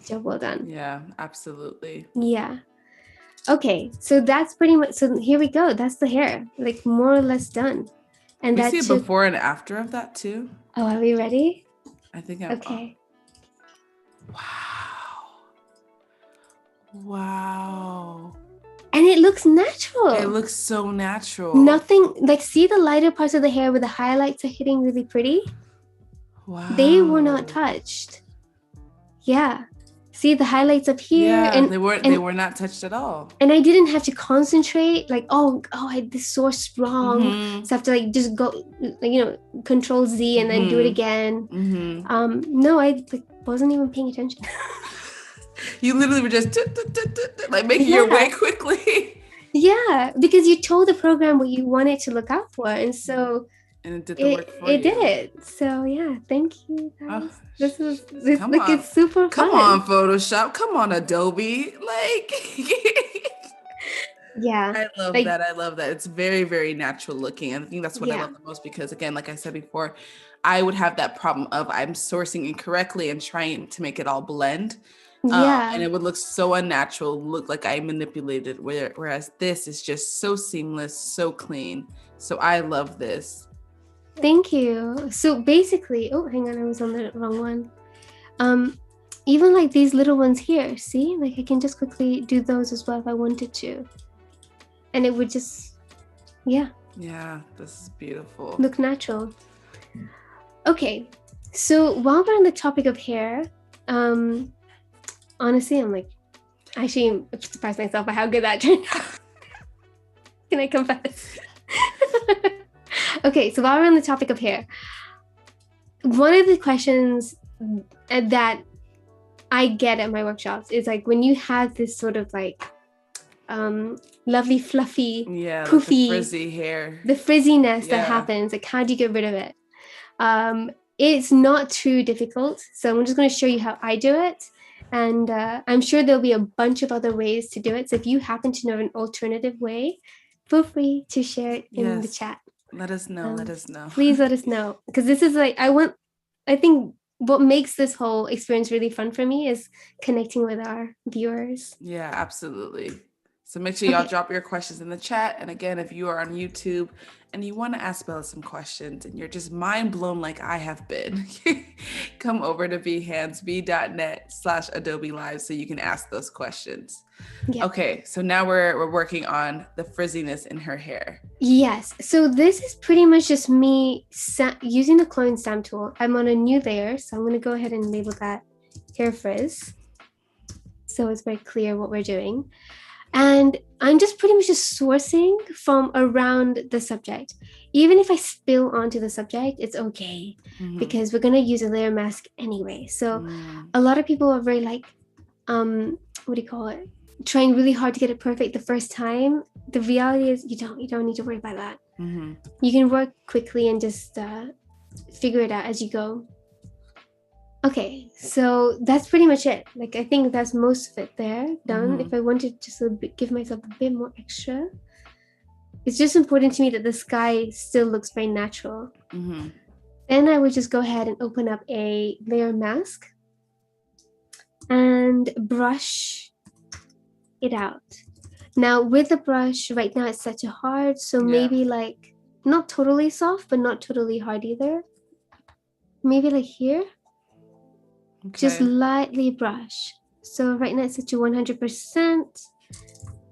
B: job well done.
A: Yeah, absolutely.
B: Yeah. Okay, so that's pretty much, so here we go. That's the hair, like more or less done. And
A: we see a before and after of that too.
B: Oh, are we ready?
A: I think I'm
B: okay.
A: Wow.
B: And it looks natural.
A: It looks so natural.
B: Nothing, like, see the lighter parts of the hair where the highlights are hitting really pretty?
A: Wow.
B: They were not touched. Yeah. See the highlights up here?
A: Yeah, and they were not touched at all.
B: And I didn't have to concentrate, like, this is so strong. So I have to like just go, like, Control Z and then do it again. No, I wasn't even paying attention.
A: You literally were just like making your way quickly.
B: Yeah, because you told the program what you wanted to look out for, and so
A: it did the work for you.
B: It did. So yeah, thank you guys. It's super fun.
A: Come on, Photoshop. Come on, Adobe. Like
B: yeah.
A: I love that. I love that. It's very, very natural looking. And I think that's what I love the most because, again, like I said before, I would have that problem of I'm sourcing incorrectly and trying to make it all blend. And it would look so unnatural, look like I manipulated, whereas this is just so seamless, so clean. So I love this.
B: Thank you. So basically, hang on, I was on the wrong one. Even like these little ones here, see, like I can just quickly do those as well if I wanted to. And it would just, yeah,
A: this is beautiful.
B: Look natural. Okay, so while we're on the topic of hair, honestly, I'm like, actually surprised myself by how good that turned out. Can I confess? Okay, so while we're on the topic of hair, one of the questions that I get at my workshops is like when you have this sort of like lovely, fluffy, poofy,
A: the frizzy hair,
B: the frizziness that happens, like how do you get rid of it? It's not too difficult. So I'm just going to show you how I do it. And I'm sure there'll be a bunch of other ways to do it. So if you happen to know an alternative way, feel free to share it in the chat.
A: Let us know.
B: Please let us know. Because this is like, I think what makes this whole experience really fun for me is connecting with our viewers.
A: Yeah, absolutely. So make sure y'all drop your questions in the chat. And again, if you are on YouTube and you want to ask Bella some questions and you're just mind blown like I have been, come over to behandsbe.net/Adobe Live so you can ask those questions. Yeah. Okay, so now we're working on the frizziness in her hair.
B: Yes, so this is pretty much just me using the clone stamp tool. I'm on a new layer, so I'm going to go ahead and label that hair frizz. So it's very clear what we're doing. And I'm just pretty much just sourcing from around the subject. Even if I spill onto the subject, it's okay because we're going to use a layer mask anyway. So a lot of people are very like, what do you call it? Trying really hard to get it perfect the first time. The reality is you don't need to worry about that. You can work quickly and just figure it out as you go. Okay, so that's pretty much it. Like, I think that's most of it there done. If I wanted to just give myself a bit more extra, it's just important to me that the sky still looks very natural. Then I would just go ahead and open up a layer mask and brush it out. Now with the brush, right now it's set to hard, so maybe like not totally soft, but not totally hard either. Maybe like here. Just lightly brush. So right now it's set to 100%.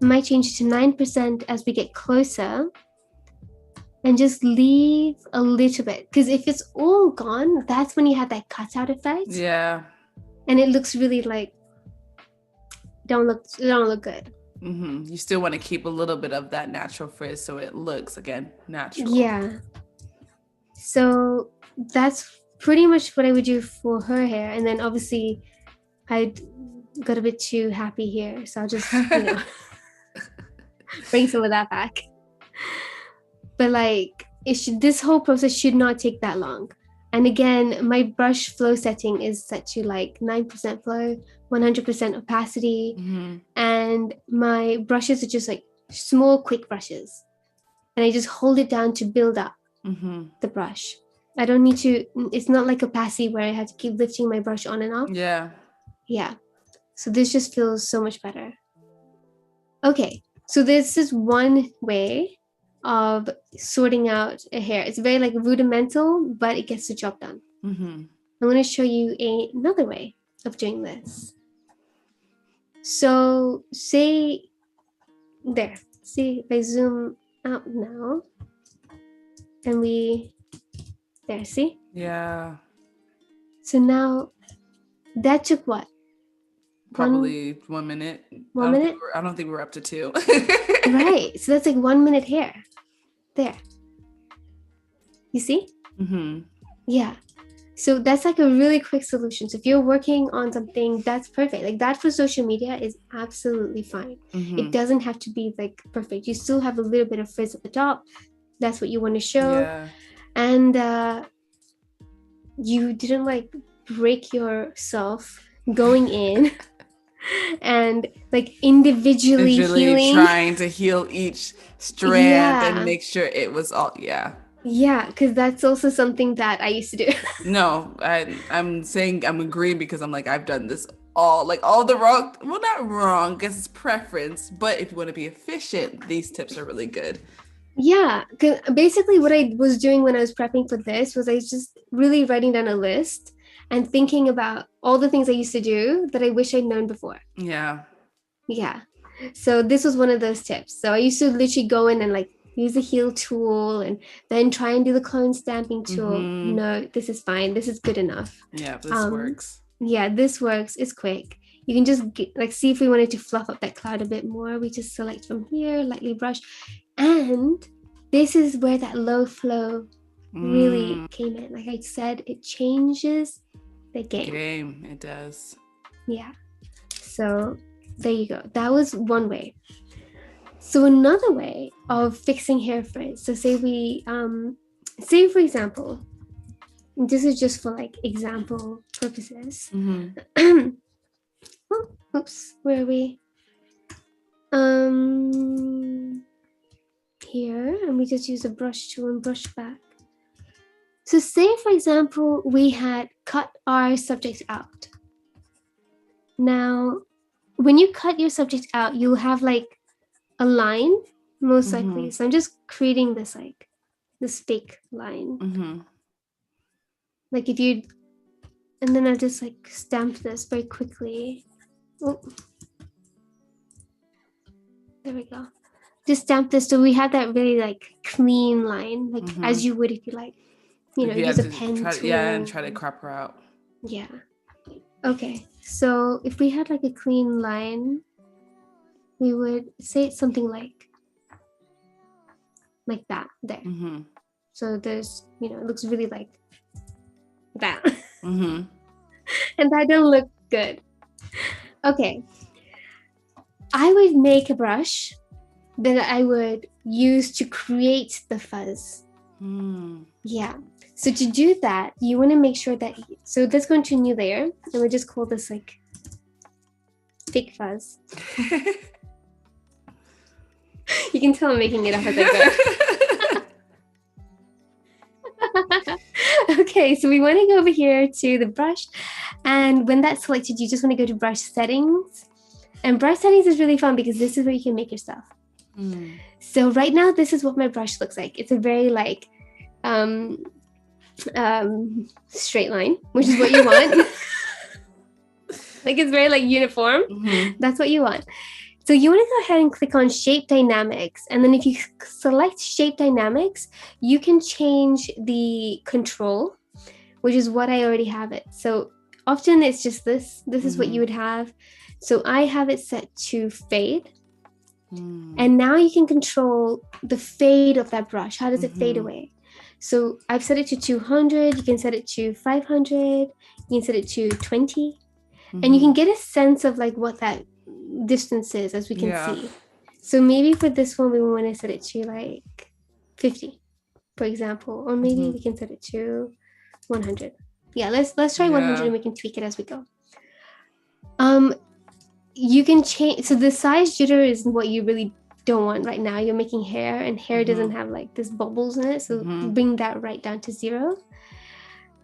B: might change to 9% as we get closer. And just leave a little bit. Because if it's all gone, that's when you have that cutout effect.
A: Yeah.
B: And it looks really like, don't look good.
A: Mm-hmm. You still want to keep a little bit of that natural frizz so it looks, again, natural.
B: Yeah. So that's pretty much what I would do for her hair. And then obviously I got a bit too happy here. So I'll just, bring some of that back. But like, this whole process should not take that long. And again, my brush flow setting is set to like 9% flow, 100% opacity.
A: Mm-hmm.
B: And my brushes are just like small, quick brushes. And I just hold it down to build up the brush. I don't need to, it's not like opacity where I have to keep lifting my brush on and off.
A: Yeah.
B: Yeah. So this just feels so much better. Okay. So this is one way of sorting out a hair. It's very like rudimental, but it gets the job done. I'm going to show you another way of doing this. So say there, see if I zoom out now and there, see?
A: Yeah.
B: So now that took what?
A: Probably 1 minute.
B: 1 minute?
A: I don't think we're up to 2.
B: Right. So that's like 1 minute hair. There. You see? Yeah. So that's like a really quick solution. So if you're working on something, that's perfect. Like that for social media is absolutely fine. It doesn't have to be like perfect. You still have a little bit of frizz at the top. That's what you want to show.
A: Yeah.
B: And you didn't like break yourself going in and like individually healing,
A: trying to heal each strand and make sure it was all
B: because that's also something that I used to do.
A: No, I'm saying I'm agreeing because I'm like, I've done this all the wrong, well, not wrong, I guess it's preference, but if you want to be efficient, these tips are really good.
B: Yeah, because basically what I was doing when I was prepping for this was I was just really writing down a list and thinking about all the things I used to do that I wish I'd known before.
A: Yeah.
B: So this was one of those tips. So I used to literally go in and like use the heal tool and then try and do the clone stamping tool. No, this is fine. This is good enough.
A: Yeah, this works.
B: Yeah, this works. It's quick. You can just see if we wanted to fluff up that cloud a bit more. We just select from here, lightly brush. And this is where that low flow really came in. Like I said, it changes the game.
A: It does.
B: Yeah. So there you go. That was one way. So another way of fixing hair frizz. So say for example, this is just for like example purposes. Oops, where are we? Here, and we just use a brush tool and brush back. So say, for example, we had cut our subject out. Now, when you cut your subject out, you'll have like a line, most likely. So I'm just creating this like this fake line. Like if you, and then I'll just like stamp this very quickly. Oh. There we go. Just stamp this so we have that really like clean line, like as you would if you like, use a pen tool.
A: And try to crop her out.
B: Yeah. Okay. So if we had like a clean line, we would say it's something like that there. So there's, it looks really like that. And that don't look good. Okay. I would make a brush that I would use to create the fuzz. Yeah. So to do that, you want to make sure that, so let's go into a new layer and we'll just call this like fake fuzz. You can tell I'm making it up as I go. Okay, so we want to go over here to the brush, and when that's selected, you just want to go to brush settings. And brush settings is really fun because this is where you can make your stuff. So right now, this is what my brush looks like. It's a very like straight line, which is what you want. Like it's very like uniform. That's what you want. So you want to go ahead and click on Shape Dynamics. And then if you select Shape Dynamics, you can change the control, which is what I already have it. So often it's just this. This is what you would have. So I have it set to fade. And now you can control the fade of that brush. How does it fade away? So I've set it to 200. You can set it to 500. You can set it to 20. And you can get a sense of like what that distance is, as we can see. So maybe for this one, we want to set it to like 50, for example, or maybe we can set it to 100. Yeah, let's try 100 and we can tweak it as we go. You can change. So the size jitter is what you really don't want right now. You're making hair, and hair doesn't have like this bubbles in it. So bring that right down to 0.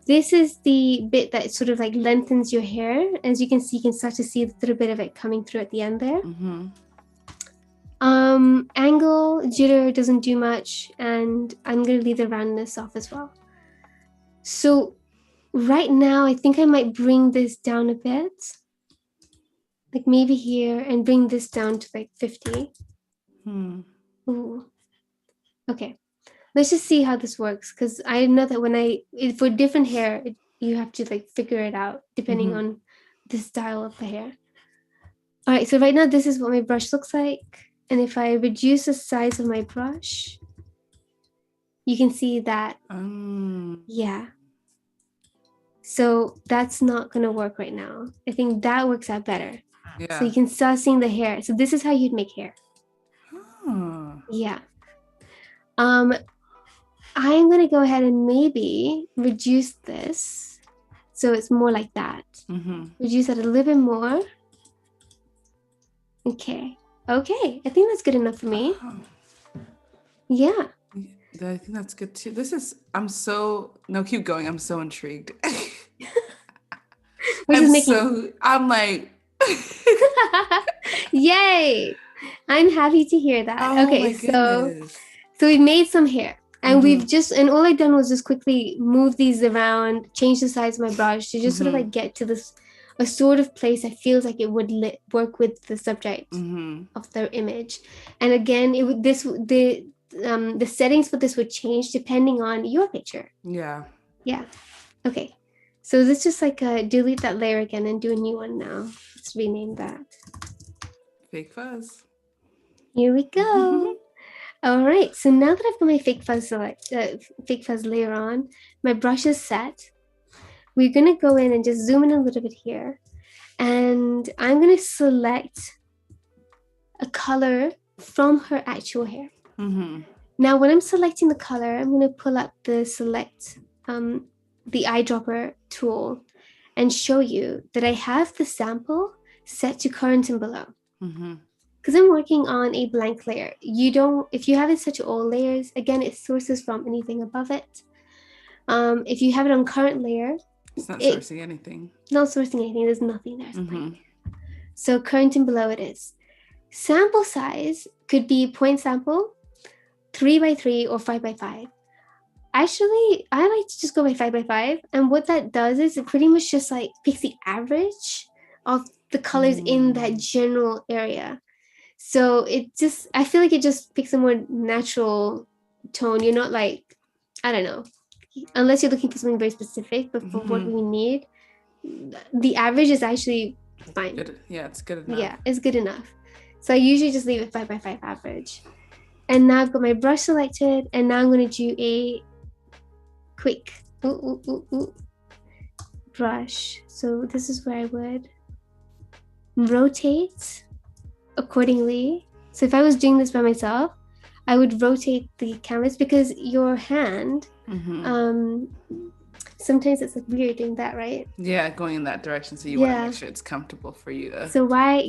B: This is the bit that sort of like lengthens your hair. As you can see, you can start to see a little bit of it coming through at the end there. Angle, jitter doesn't do much, and I'm going to leave the roundness off as well. So right now, I think I might bring this down a bit, like maybe here, and bring this down to like 50. Ooh. Okay. Let's just see how this works, because I know that for different hair, you have to like figure it out depending on the style of the hair. All right, so right now this is what my brush looks like. And if I reduce the size of my brush, you can see that, yeah. So that's not gonna work right now. I think that works out better. So you can start seeing the hair. So this is how you'd make hair. Yeah. I'm going to go ahead and maybe reduce this so it's more like that. Reduce it a little bit more. Okay. Okay. I think that's good enough for me. Yeah.
A: I think that's good too. No, keep going. I'm so intrigued. I'm like.
B: Yay. I'm happy to hear that.
A: Oh,
B: okay. So we made some hair. And and all I've done was just quickly move these around, change the size of my brush to just sort of like get to a sort of place that feels like it would work with the subject of the image. And again, the settings for this would change depending on your picture. Yeah. Okay. So let's just like delete that layer again and do a new one now. Let's rename that.
A: Fake fuzz.
B: Here we go. All right, so now that I've got my fake fuzz layer on, my brush is set. We're gonna go in and just zoom in a little bit here. And I'm gonna select a color from her actual hair. Now, when I'm selecting the color, I'm gonna pull up the eyedropper tool and show you that I have the sample set to current and below. Because I'm working on a blank layer. If you have it set to all layers, again, it sources from anything above it. If you have it on current layer,
A: it's not sourcing anything.
B: Not sourcing anything, there's nothing there. So current and below it is. Sample size could be point sample, 3x3 or 5x5. Actually, I like to just go by 5x5. And what that does is it pretty much just like picks the average of the colors in that general area. So I feel like it just picks a more natural tone. You're not like, I don't know, unless you're looking for something very specific, but for what we need, the average is actually fine.
A: Good. Yeah, it's good enough.
B: Yeah, it's good enough. So I usually just leave it 5x5 average. And now I've got my brush selected, and now I'm going to do a quick brush. So this is where I would rotate accordingly. So if I was doing this by myself, I would rotate the canvas, because your hand, sometimes it's like weird doing that, right?
A: Yeah, going in that direction. So you want to make sure it's comfortable for you to.
B: So why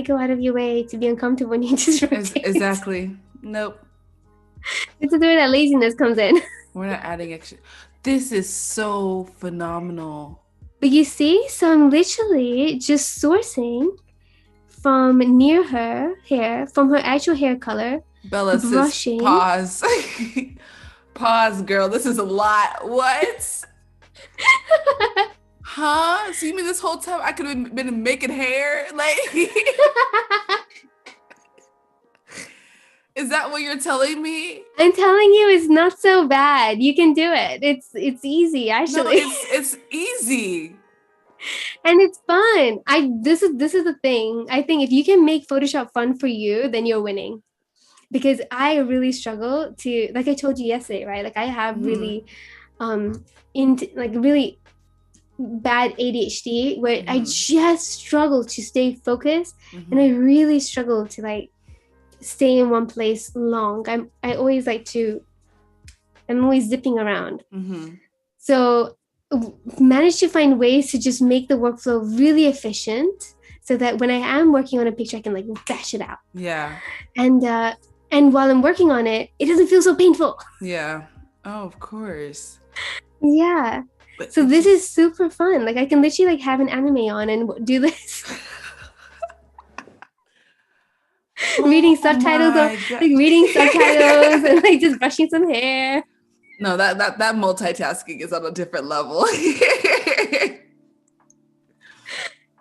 B: go out of your way to be uncomfortable when you just rotate?
A: Exactly. Nope.
B: This is where that laziness comes in.
A: We're not adding extra. This is so phenomenal.
B: But you see, so I'm literally just sourcing from near her hair, from her actual hair color.
A: Bella says, pause. Pause, girl. This is a lot. What? Huh? So you mean this whole time I could have been making hair? Like, that what you're telling me?
B: I'm telling you, it's not so bad. You can do it. It's easy, actually.
A: No, it's easy.
B: And it's fun. This is the thing. I think if you can make Photoshop fun for you, then you're winning. Because I really struggle to, like I told you yesterday, right? Like I have really really bad ADHD where I just struggle to stay focused, and I really struggle to like stay in one place long. I'm always zipping around. So manage to find ways to just make the workflow really efficient so that when I am working on a picture, I can like bash it out.
A: Yeah.
B: And while I'm working on it, it doesn't feel so painful.
A: Yeah. Oh, of course.
B: Yeah. But so this is super fun. Like I can literally like have an anime on and do this. reading subtitles and like just brushing some hair.
A: No, that multitasking is on a different level.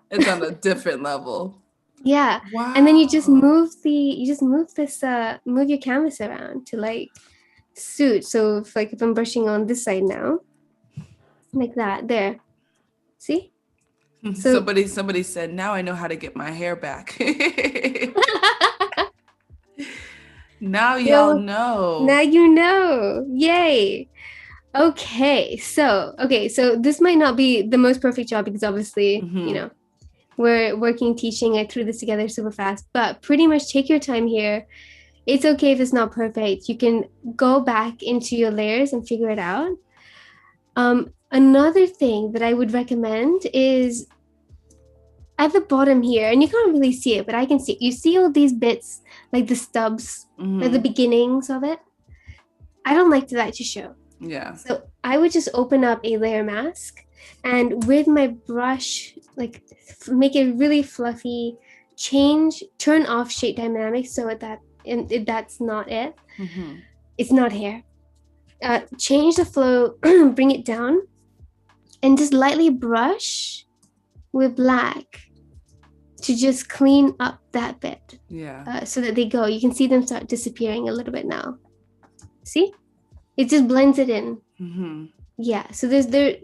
A: It's on a different level.
B: Yeah. Wow. And then you just move your canvas around to like suit. So if I'm brushing on this side now, like that, there. See?
A: So somebody said, now I know how to get my hair back. Now y'all know.
B: Now you know. Yay. Okay. So this might not be the most perfect job because obviously, we're working, teaching. I threw this together super fast, but pretty much take your time here. It's okay if it's not perfect. You can go back into your layers and figure it out. Another thing that I would recommend is at the bottom here, and you can't really see it, but I can see it. You see all these bits, like the stubs, like the beginnings of it. I don't like that to show.
A: Yeah.
B: So I would just open up a layer mask and with my brush, like make it really fluffy, turn off shape dynamics so that's not it. It's not hair. Change the flow, bring it down, and just lightly brush with black to just clean up that bit.
A: Yeah.
B: So that you can see them start disappearing a little bit now. See? It just blends it in. Yeah. So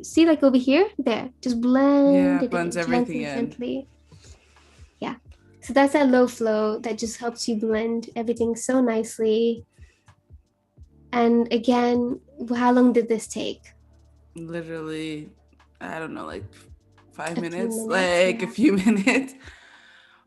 B: see like over here, there, just blend it
A: blends
B: in,
A: everything
B: gently. Yeah. So that's that low flow that just helps you blend everything so nicely. And again, how long did this take?
A: Literally, I don't know, like 5 minutes, like a few minutes.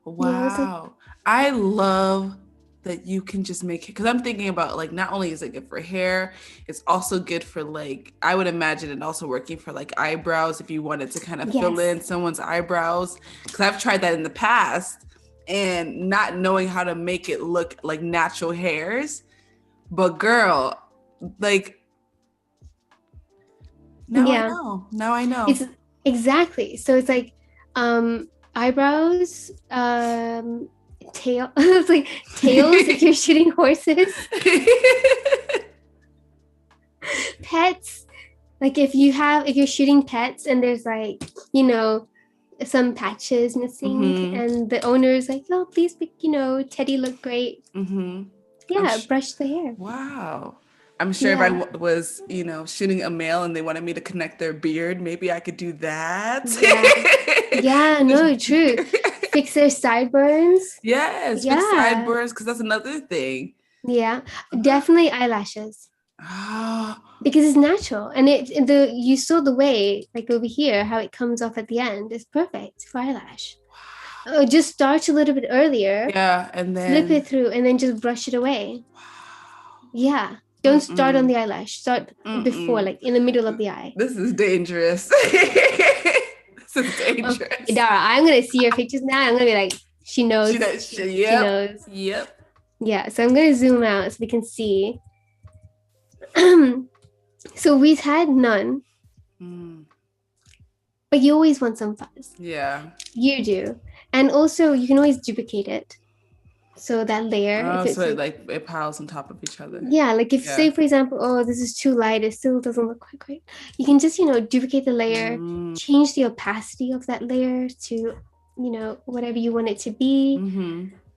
A: Wow. I love that you can just make it, because I'm thinking about like not only is it good for hair, it's also good for like, I would imagine it also working for like eyebrows if you wanted to kind of fill in someone's eyebrows, because I've tried that in the past and not knowing how to make it look like natural hairs. But girl, like now I know.
B: It's exactly. So it's like eyebrows, tail. It's like tails if you're shooting horses. Pets, like if you're shooting pets and there's like some patches missing and the owner is like, oh, please make Teddy look great. Brush the hair.
A: Wow. I'm sure if I was, shooting a male and they wanted me to connect their beard, maybe I could do that.
B: Yeah, no, true. Fix their sideburns.
A: Yes, fix sideburns, because that's another thing.
B: Yeah, definitely eyelashes. Because it's natural, and you saw the way, like over here, how it comes off at the end is perfect for eyelash. Wow. Just start a little bit earlier.
A: Yeah, and then
B: flip it through, and then just brush it away. Wow. Yeah. Don't start on the eyelash. Start before, like in the middle of the eye.
A: This is dangerous. This is dangerous.
B: Okay, Dara, I'm going to see your pictures now. I'm going to be like, she knows. She knows.
A: Yep.
B: Yeah, so I'm going to zoom out so we can see. So we've had none. But you always want some fuzz.
A: Yeah.
B: You do. And also, you can always duplicate it. So that layer,
A: so it piles on top of each other.
B: Yeah, like if say for example, this is too light, it still doesn't look quite great. You can just duplicate the layer, change the opacity of that layer to whatever you want it to be,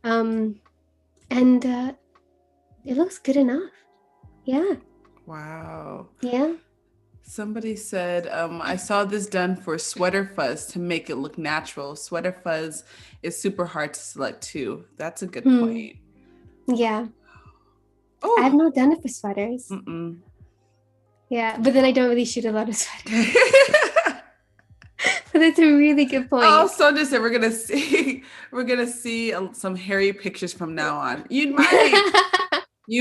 B: and it looks good enough. Yeah.
A: Wow.
B: Yeah.
A: Somebody said, I saw this done for sweater fuzz to make it look natural. Sweater fuzz is super hard to select too. That's a good point.
B: Yeah.
A: Oh,
B: I've not done it for sweaters.
A: mm-mm.
B: Yeah, but then I don't really shoot a lot of sweaters. But that's a really good point.
A: Oh, Sonja said we're gonna see some hairy pictures from now on. You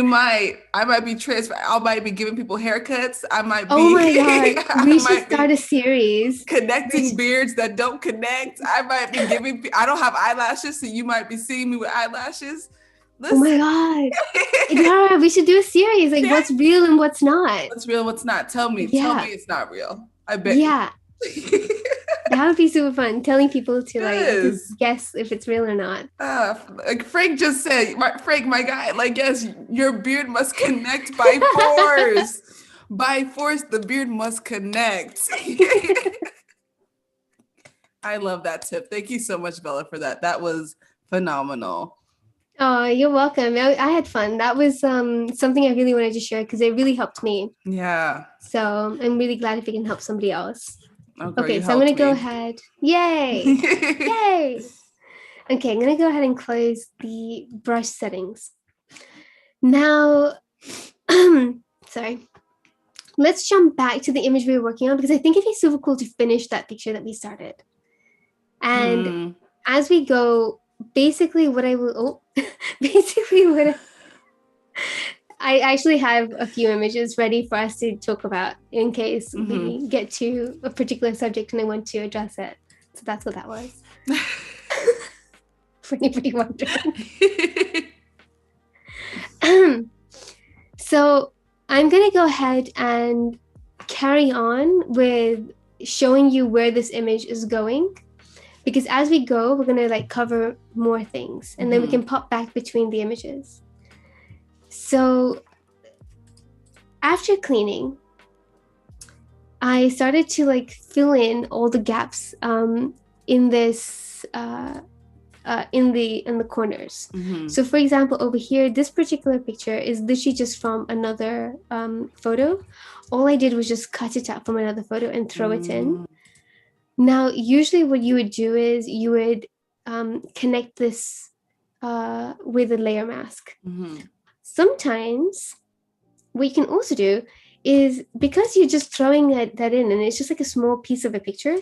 A: might. I might be I might be giving people haircuts. I might be.
B: Oh my God. We should start a series.
A: Connecting beards that don't connect. I might be giving, I don't have eyelashes, so you might be seeing me with eyelashes.
B: Listen. Oh my God. Yeah, we should do a series. Like what's real and what's not.
A: What's real, what's not. Tell me it's not real. I bet.
B: Yeah. That would be super fun. Telling people to like guess if it's real or not.
A: Like Frank just said, Frank, my guy, like, yes, your beard must connect by force. By force, the beard must connect. I love that tip. Thank you so much, Bella, for that. That was phenomenal.
B: Oh, you're welcome. I had fun. That was something I really wanted to share because it really helped me.
A: Yeah.
B: So I'm really glad if it can help somebody else.
A: Oh, girl,
B: okay, so I'm going to go ahead. Yay! Yay! Okay, I'm going to go ahead and close the brush settings. Now, sorry. Let's jump back to the image we were working on because I think it'd be super cool to finish that picture that we started. And as we go, basically what I will, I actually have a few images ready for us to talk about in case we get to a particular subject and I want to address it. So that's what that was. For anybody wondering. So I'm going to go ahead and carry on with showing you where this image is going. Because as we go, we're going to like cover more things and then we can pop back between the images. So after cleaning, I started to like fill in all the gaps in this in the corners. So for example, over here, this particular picture is literally just from another photo. All I did was just cut it out from another photo and throw it in. Now, usually what you would do is you would connect this with a layer mask. Sometimes what you can also do is because you're just throwing that in and it's just like a small piece of a picture,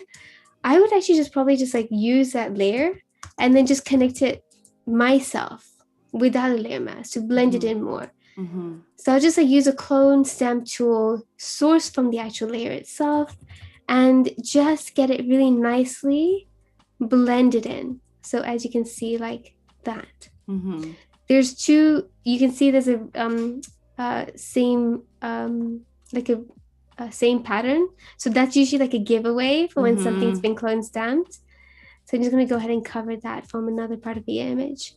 B: I would actually just probably just like use that layer and then just connect it myself without a layer mask to blend it in more. So I'll just like use a clone stamp tool, source from the actual layer itself, and just get it really nicely blended in. So as you can see, like that. There's two, you can see there's a same like a same pattern. So that's usually like a giveaway for when something's been clone stamped. So I'm just going to go ahead and cover that from another part of the image.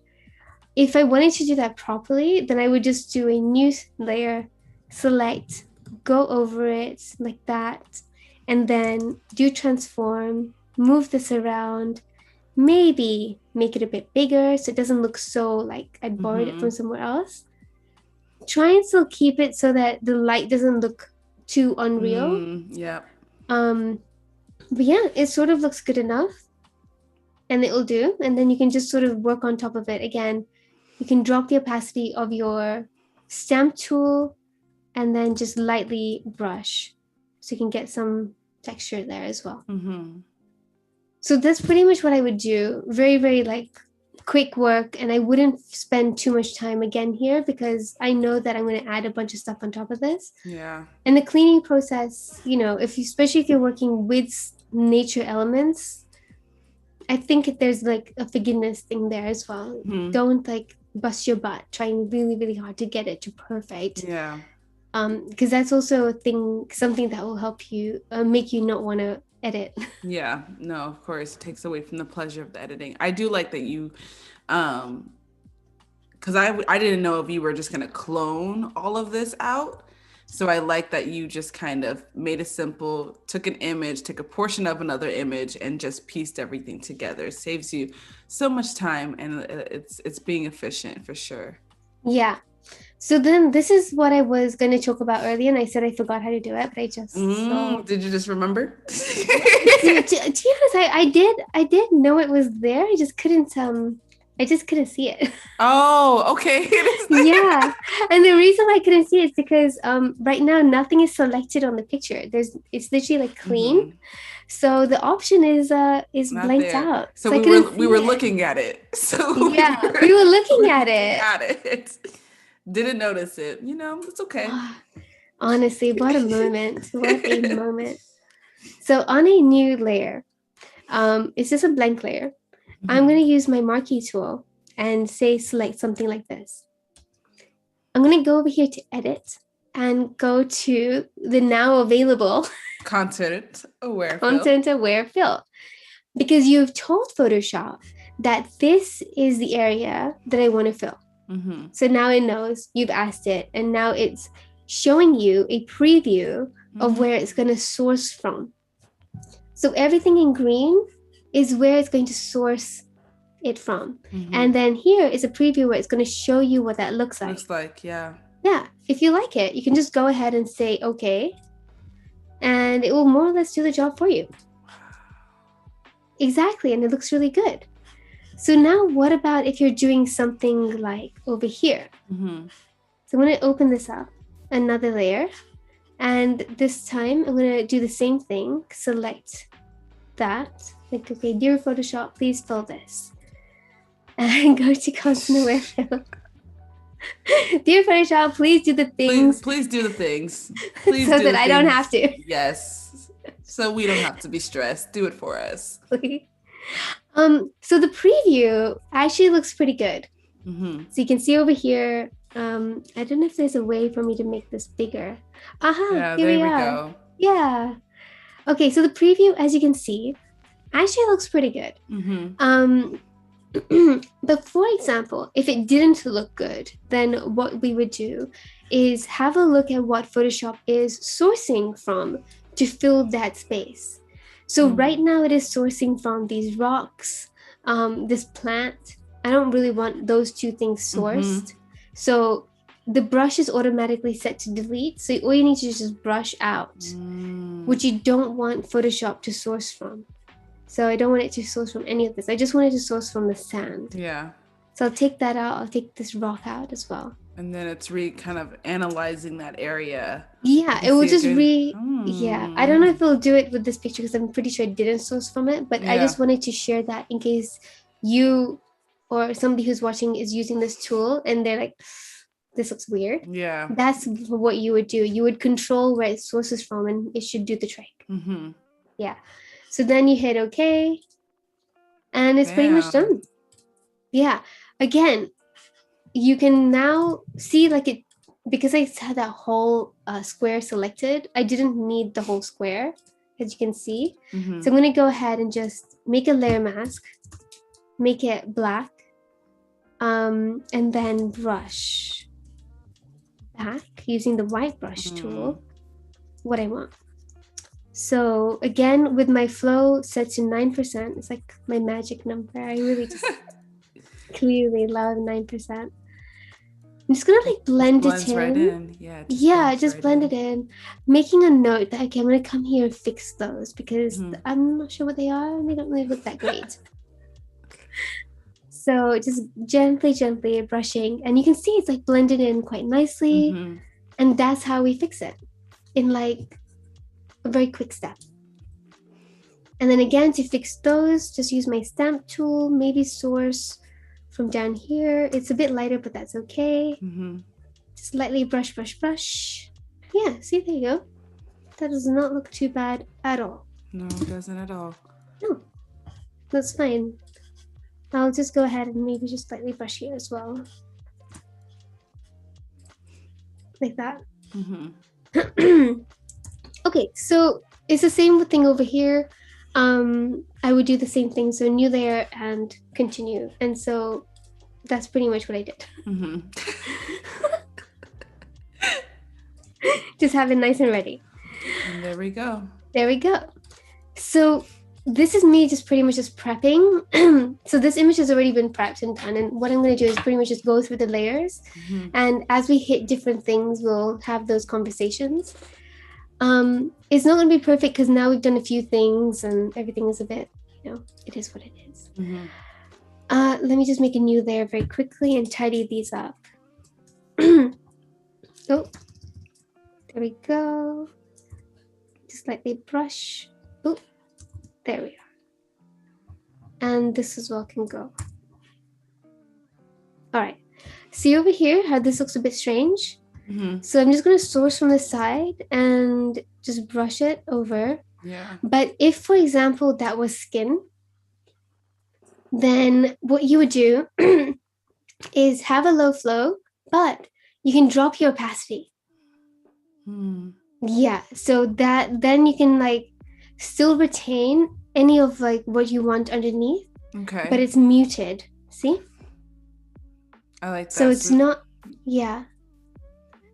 B: If I wanted to do that properly, then I would just do a new layer, select, go over it like that, and then do transform, move this around, maybe make it a bit bigger so it doesn't look so like I borrowed it from somewhere else. Try and still keep it so that the light doesn't look too unreal. But yeah, it sort of looks good enough and it'll do. And then you can just sort of work on top of it. Again, you can drop the opacity of your stamp tool and then just lightly brush so you can get some texture there as well. So that's pretty much what I would do. Very, very like quick work, and I wouldn't spend too much time again here because I know that I'm going to add a bunch of stuff on top of this. And the cleaning process, you know, especially if you're working with nature elements, I think there's like a forgiveness thing there as well. Don't like bust your butt trying really, really hard to get it to perfect. Because that's also something that will help you make you not want to edit.
A: No, of course, it takes away from the pleasure of the editing. I do like that you because I didn't know if you were just going to clone all of this out. So I like that you just kind of made it simple, took an image, took a portion of another image and just pieced everything together. It saves you so much time and it's being efficient for sure.
B: Yeah. So then this is what I was going to talk about earlier, and I said I forgot how to do it, but I just
A: Did you just remember?
B: to be honest, I did know it was there. I just couldn't see it.
A: Oh, okay.
B: Yeah. And the reason I couldn't see it is because right now nothing is selected on the picture. It's literally like clean. So the option is
A: Not
B: blanked
A: there.
B: out.
A: So we were looking at it. So
B: yeah, we were looking at it.
A: At it. Didn't notice it. It's okay.
B: Honestly, what a moment. What a moment. So on a new layer, it's just a blank layer. I'm going to use my marquee tool and say select something like this. I'm going to go over here to edit and go to the now available
A: content aware
B: fill, because you've told Photoshop that this is the area that I want to fill. So now it knows you've asked it, and now it's showing you a preview of where it's going to source from. So everything in green is where it's going to source it from. And then here is a preview where it's going to show you what that looks like.
A: Yeah.
B: If you like it, you can just go ahead and say okay, and it will more or less do the job for you. Exactly. And it looks really good. So now what about if you're doing something like over here? So I'm going to open this up, another layer, and this time I'm going to do the same thing. Select that, like, okay, dear Photoshop, please fill this, and go to constant aware fill. Dear Photoshop, please do the things.
A: Please do the things. Please
B: so that I don't have to.
A: Yes. So we don't have to be stressed. Do it for us.
B: So the preview actually looks pretty good. So you can see over here. I don't know if there's a way for me to make this bigger.
A: Yeah, here we go.
B: Yeah. Okay, so the preview, as you can see, actually looks pretty good. But for example, if it didn't look good, then what we would do is have a look at what Photoshop is sourcing from to fill that space. So right now it is sourcing from these rocks, this plant. I don't really want those two things sourced. So the brush is automatically set to delete. So all you need to do is just brush out, which you don't want Photoshop to source from. So I don't want it to source from any of this. I just want it to source from the sand.
A: Yeah.
B: So I'll take that out. I'll take this rock out as well.
A: And then it's kind of analyzing that area.
B: Yeah, it will just yeah. I don't know if it'll do it with this picture because I'm pretty sure it didn't source from it. But I just wanted to share that in case you or somebody who's watching is using this tool and they're like, this looks weird.
A: Yeah.
B: That's what you would do. You would control where it sources from and it should do the trick. Yeah. So then you hit OK. And it's pretty much done. Yeah. Again, you can now see like it, because I had that whole square selected, I didn't need the whole square, as you can see. So I'm going to go ahead and just make a layer mask, make it black, and then brush back using the white brush tool what I want. So again, with my flow set to 9%, it's like my magic number. I really just clearly love 9%. I'm just gonna like blend it in.
A: Right in.
B: Yeah, just blend it in. Making a note that okay, I'm gonna come here and fix those because I'm not sure what they are and they don't really look that great. So just gently brushing, and you can see it's like blended in quite nicely. And that's how we fix it in like a very quick step. And then again, to fix those, just use my stamp tool, maybe source from down here. It's a bit lighter, but that's okay. Just lightly brush. Yeah, see, there you go. That does not look too bad at all.
A: No, it doesn't at all.
B: No, that's fine. I'll just go ahead and maybe just slightly brush here as well. Like that. Okay, so it's the same thing over here. I would do the same thing. So new layer and continue. And so that's pretty much what I did. Just have it nice and ready.
A: And there we go.
B: There we go. So this is me just pretty much just prepping. So this image has already been prepped and done. And what I'm going to do is pretty much just go through the layers.
A: Mm-hmm.
B: And as we hit different things, we'll have those conversations. It's not going to be perfect because now we've done a few things and everything is a bit, it is what it is.
A: Mm-hmm.
B: Let me just make a new layer very quickly and tidy these up. Oh, there we go. Just lightly brush. Oh, there we are. And this as well can go. All right. See over here how this looks a bit strange?
A: Mm-hmm.
B: So I'm just going to source from the side and just brush it over.
A: Yeah.
B: But if, for example, that was skin, then what you would do is have a low flow, but you can drop your opacity. Yeah, so that then you can like still retain any of like what you want underneath.
A: Okay.
B: But it's muted. See?
A: I like that.
B: So it's not, yeah.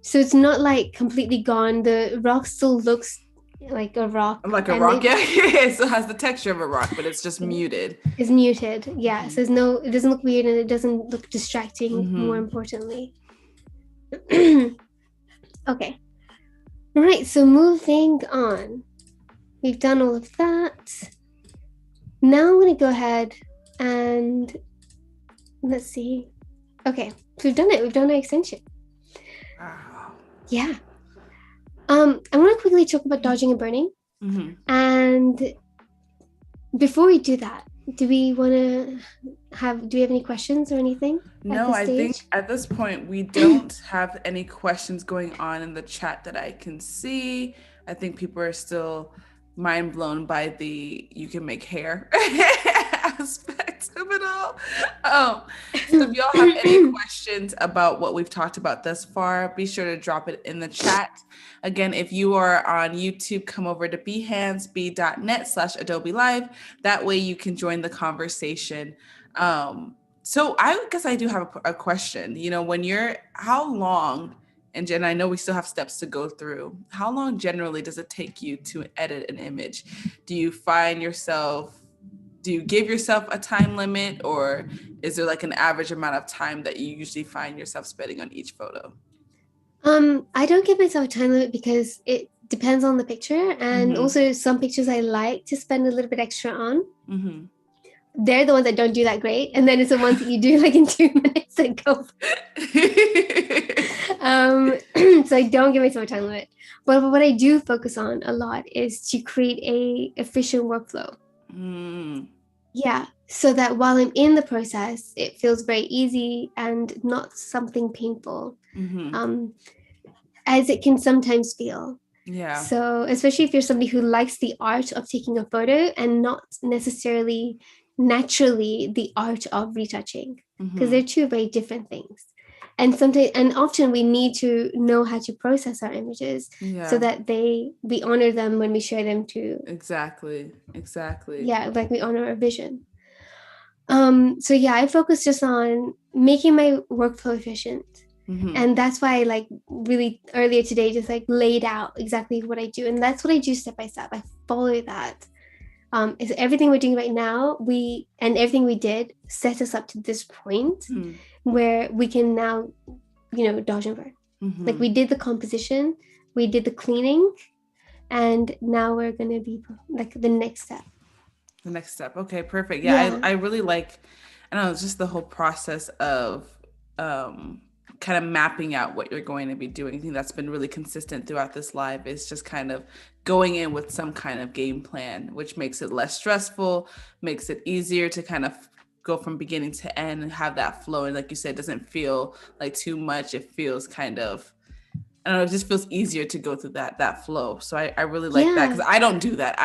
B: So it's not like completely gone. The rock still looks like a rock.
A: Like a rock, yeah. It still has the texture of a rock, but it's just muted.
B: It's muted, yeah. So it doesn't look weird and it doesn't look distracting, more importantly. Okay. Right, so moving on. We've done all of that. Now I'm going to go ahead and let's see. Okay, so we've done it. We've done our extension.
A: Wow.
B: Yeah. I'm going to quickly talk about dodging and burning.
A: Mm-hmm.
B: And before we do that, do we have any questions or anything?
A: No, I think at this point we don't have any questions going on in the chat that I can see. I think people are still mind blown by the you can make hair aspect of it all. So if y'all have any questions about what we've talked about thus far, be sure to drop it in the chat. Again, if you are on YouTube, come over to behance.net/Adobe Live. That way you can join the conversation. So I guess I do have a question. How long, and Jen, I know we still have steps to go through. How long generally does it take you to edit an image? Do you give yourself a time limit, or is there like an average amount of time that you usually find yourself spending on each photo?
B: I don't give myself a time limit because it depends on the picture, and also some pictures I like to spend a little bit extra on. Mm-hmm. They're the ones that don't do that great, and then it's the ones that you do like in 2 minutes and go. So I don't give myself a time limit. But what I do focus on a lot is to create a efficient workflow. Yeah, so that while I'm in the process, it feels very easy and not something painful, as it can sometimes feel. Yeah. So especially if you're somebody who likes the art of taking a photo and not necessarily naturally the art of retouching, because they're two very different things. And often we need to know how to process our images so that we honor them when we share them too.
A: Exactly.
B: Yeah, like we honor our vision. So yeah, I focus just on making my workflow efficient. And that's why I like really earlier today just like laid out exactly what I do. And that's what I do step by step. I follow that. Is everything we're doing right now, and everything we did set us up to this point where we can now, dodge and burn. Like we did the composition, we did the cleaning, and now we're going to be like the next step.
A: Okay, perfect. Yeah. I really like, it's just the whole process of kind of mapping out what you're going to be doing. I think that's been really consistent throughout this live, is just kind of going in with some kind of game plan, which makes it less stressful, makes it easier to kind of go from beginning to end and have that flow. And like you said, it doesn't feel like too much. It feels kind of, it just feels easier to go through that flow. So I really like that, because I don't do that.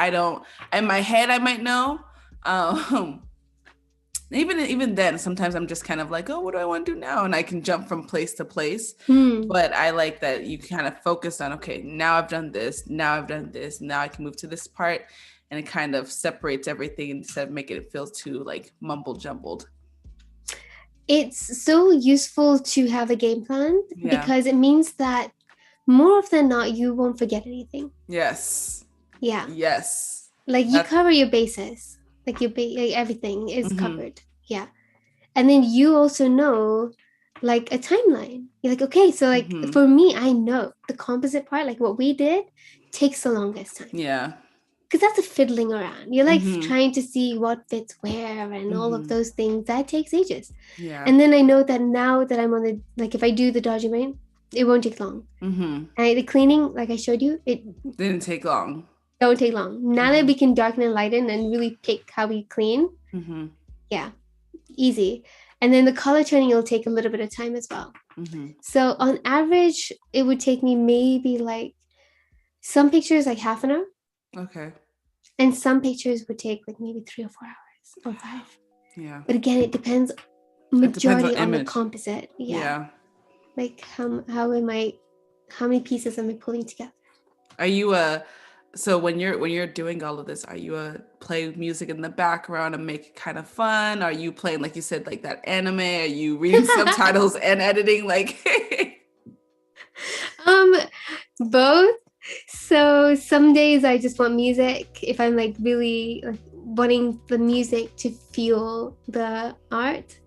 A: In my head, I might know. Even then, sometimes I'm just kind of like, oh, what do I want to do now? And I can jump from place to place. But I like that you kind of focus on, okay, now I've done this, now I've done this, now I can move to this part. And it kind of separates everything instead of making it feel too like mumble jumbled.
B: It's so useful to have a game plan because it means that more often than not, you won't forget anything.
A: Yes.
B: Yeah.
A: Yes.
B: Like you cover your bases, like like everything is covered. Yeah. And then you also know like a timeline. You're like, okay, so like for me, I know the composite part, like what we did, takes the longest time.
A: Yeah.
B: Because that's a fiddling around. You're like trying to see what fits where and all of those things. That takes ages.
A: Yeah.
B: And then I know that now that I'm on the, like if I do the dodging brain, it won't take long. And the cleaning, like I showed you, it
A: didn't take long.
B: Don't take long. Now that we can darken and lighten and really pick how we clean, yeah, easy. And then the color turning will take a little bit of time as well. So on average, it would take me maybe like some pictures like half an hour.
A: Okay.
B: And some pictures would take like maybe 3 or 4 hours or 5.
A: Yeah.
B: But again, it depends majority on the composite.
A: Yeah.
B: Like how many pieces am I pulling together?
A: Are you so when you're doing all of this, are you play music in the background and make it kind of fun? Are you playing, like you said, like that anime? Are you reading subtitles and editing? Like
B: both. So some days I just want music if I'm like really like wanting the music to feel the art.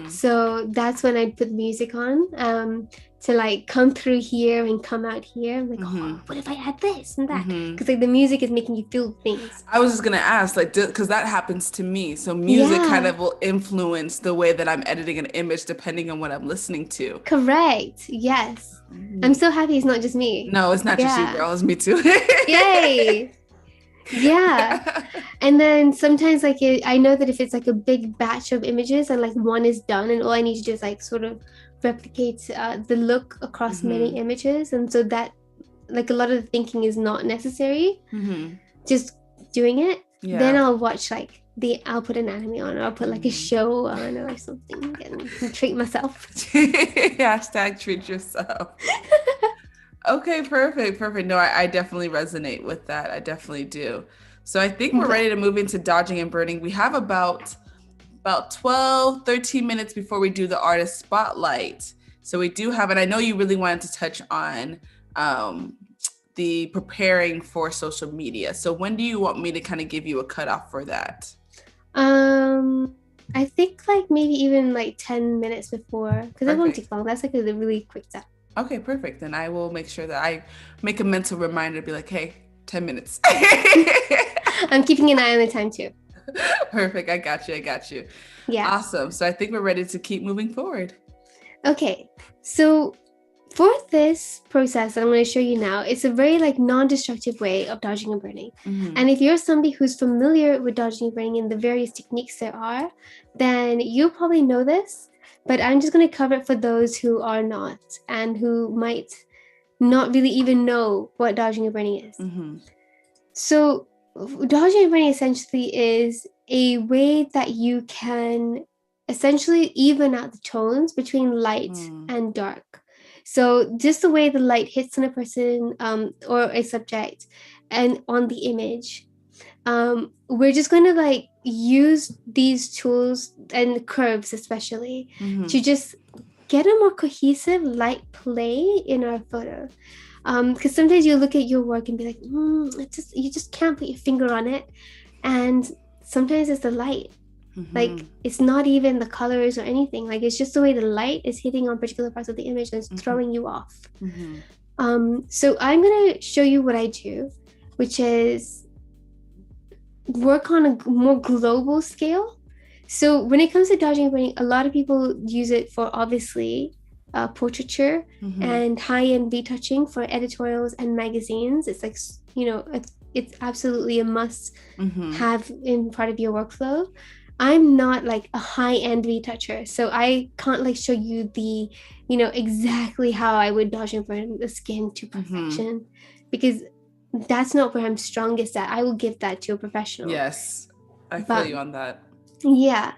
B: So that's when I'd put music on to like come through here and come out here. I'm like, oh, what if I add this and that? Because like the music is making you feel things.
A: I was just gonna ask, like, because that happens to me. So music kind of will influence the way that I'm editing an image depending on what I'm listening to.
B: Correct. Yes. I'm so happy it's not just me.
A: No, it's not just you, girl. It's me too.
B: Yay. Yeah. And then sometimes like I know that if it's like a big batch of images and like one is done and all I need to do is like sort of replicate the look across many images, and so that like a lot of the thinking is not necessary, just doing it, then I'll watch like I'll put an anime on, or I'll put like a show on or something and treat myself.
A: Hashtag treat yourself. Okay, perfect. No, I definitely resonate with that. I definitely do. So I think we're ready to move into dodging and burning. We have about 12, 13 minutes before we do the artist spotlight. So we do have, and I know you really wanted to touch on the preparing for social media. So when do you want me to kind of give you a cutoff for that?
B: I think like maybe even like 10 minutes before, because it won't take long. That's like a really quick step.
A: Okay, perfect. Then I will make sure that I make a mental reminder to be like, hey, 10 minutes.
B: I'm keeping an eye on the time too.
A: Perfect. I got you. Yeah. Awesome. So I think we're ready to keep moving forward.
B: Okay. So for this process that I'm going to show you now, it's a very like non-destructive way of dodging and burning. And if you're somebody who's familiar with dodging and burning and the various techniques there are, then you probably know this, but I'm just going to cover it for those who are not and who might not really even know what dodging and burning is. So dodging and burning essentially is a way that you can essentially even out the tones between light and dark. So just the way the light hits on a person or a subject and on the image, we're just going to like use these tools and curves especially to just get a more cohesive light play in our photo. Because sometimes you look at your work and be like, you just can't put your finger on it. And sometimes it's the light. Like it's not even the colors or anything. Like it's just the way the light is hitting on particular parts of the image and it's throwing you off. So I'm going to show you what I do, which is work on a more global scale. So when it comes to dodging and burning, a lot of people use it for obviously portraiture and high-end retouching for editorials and magazines. It's like, it's absolutely a must have in part of your workflow. I'm not like a high-end retoucher, so I can't like show you the, exactly how I would dodge and burn the skin to perfection, because that's not where I'm strongest at. I will give that to a professional.
A: Yes, I feel you on that.
B: Yeah,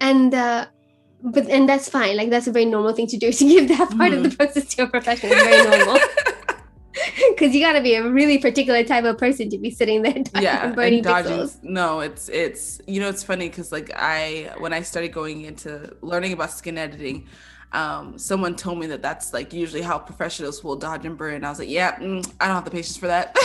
B: and that's fine. Like that's a very normal thing to do, to give that part of the process to a professional. It's very normal. Because you got to be a really particular type of person to be sitting there and burning pixels.
A: No, it's it's funny because like when I started going into learning about skin editing, someone told me that that's like usually how professionals will dodge and burn. And I was like, I don't have the patience for that.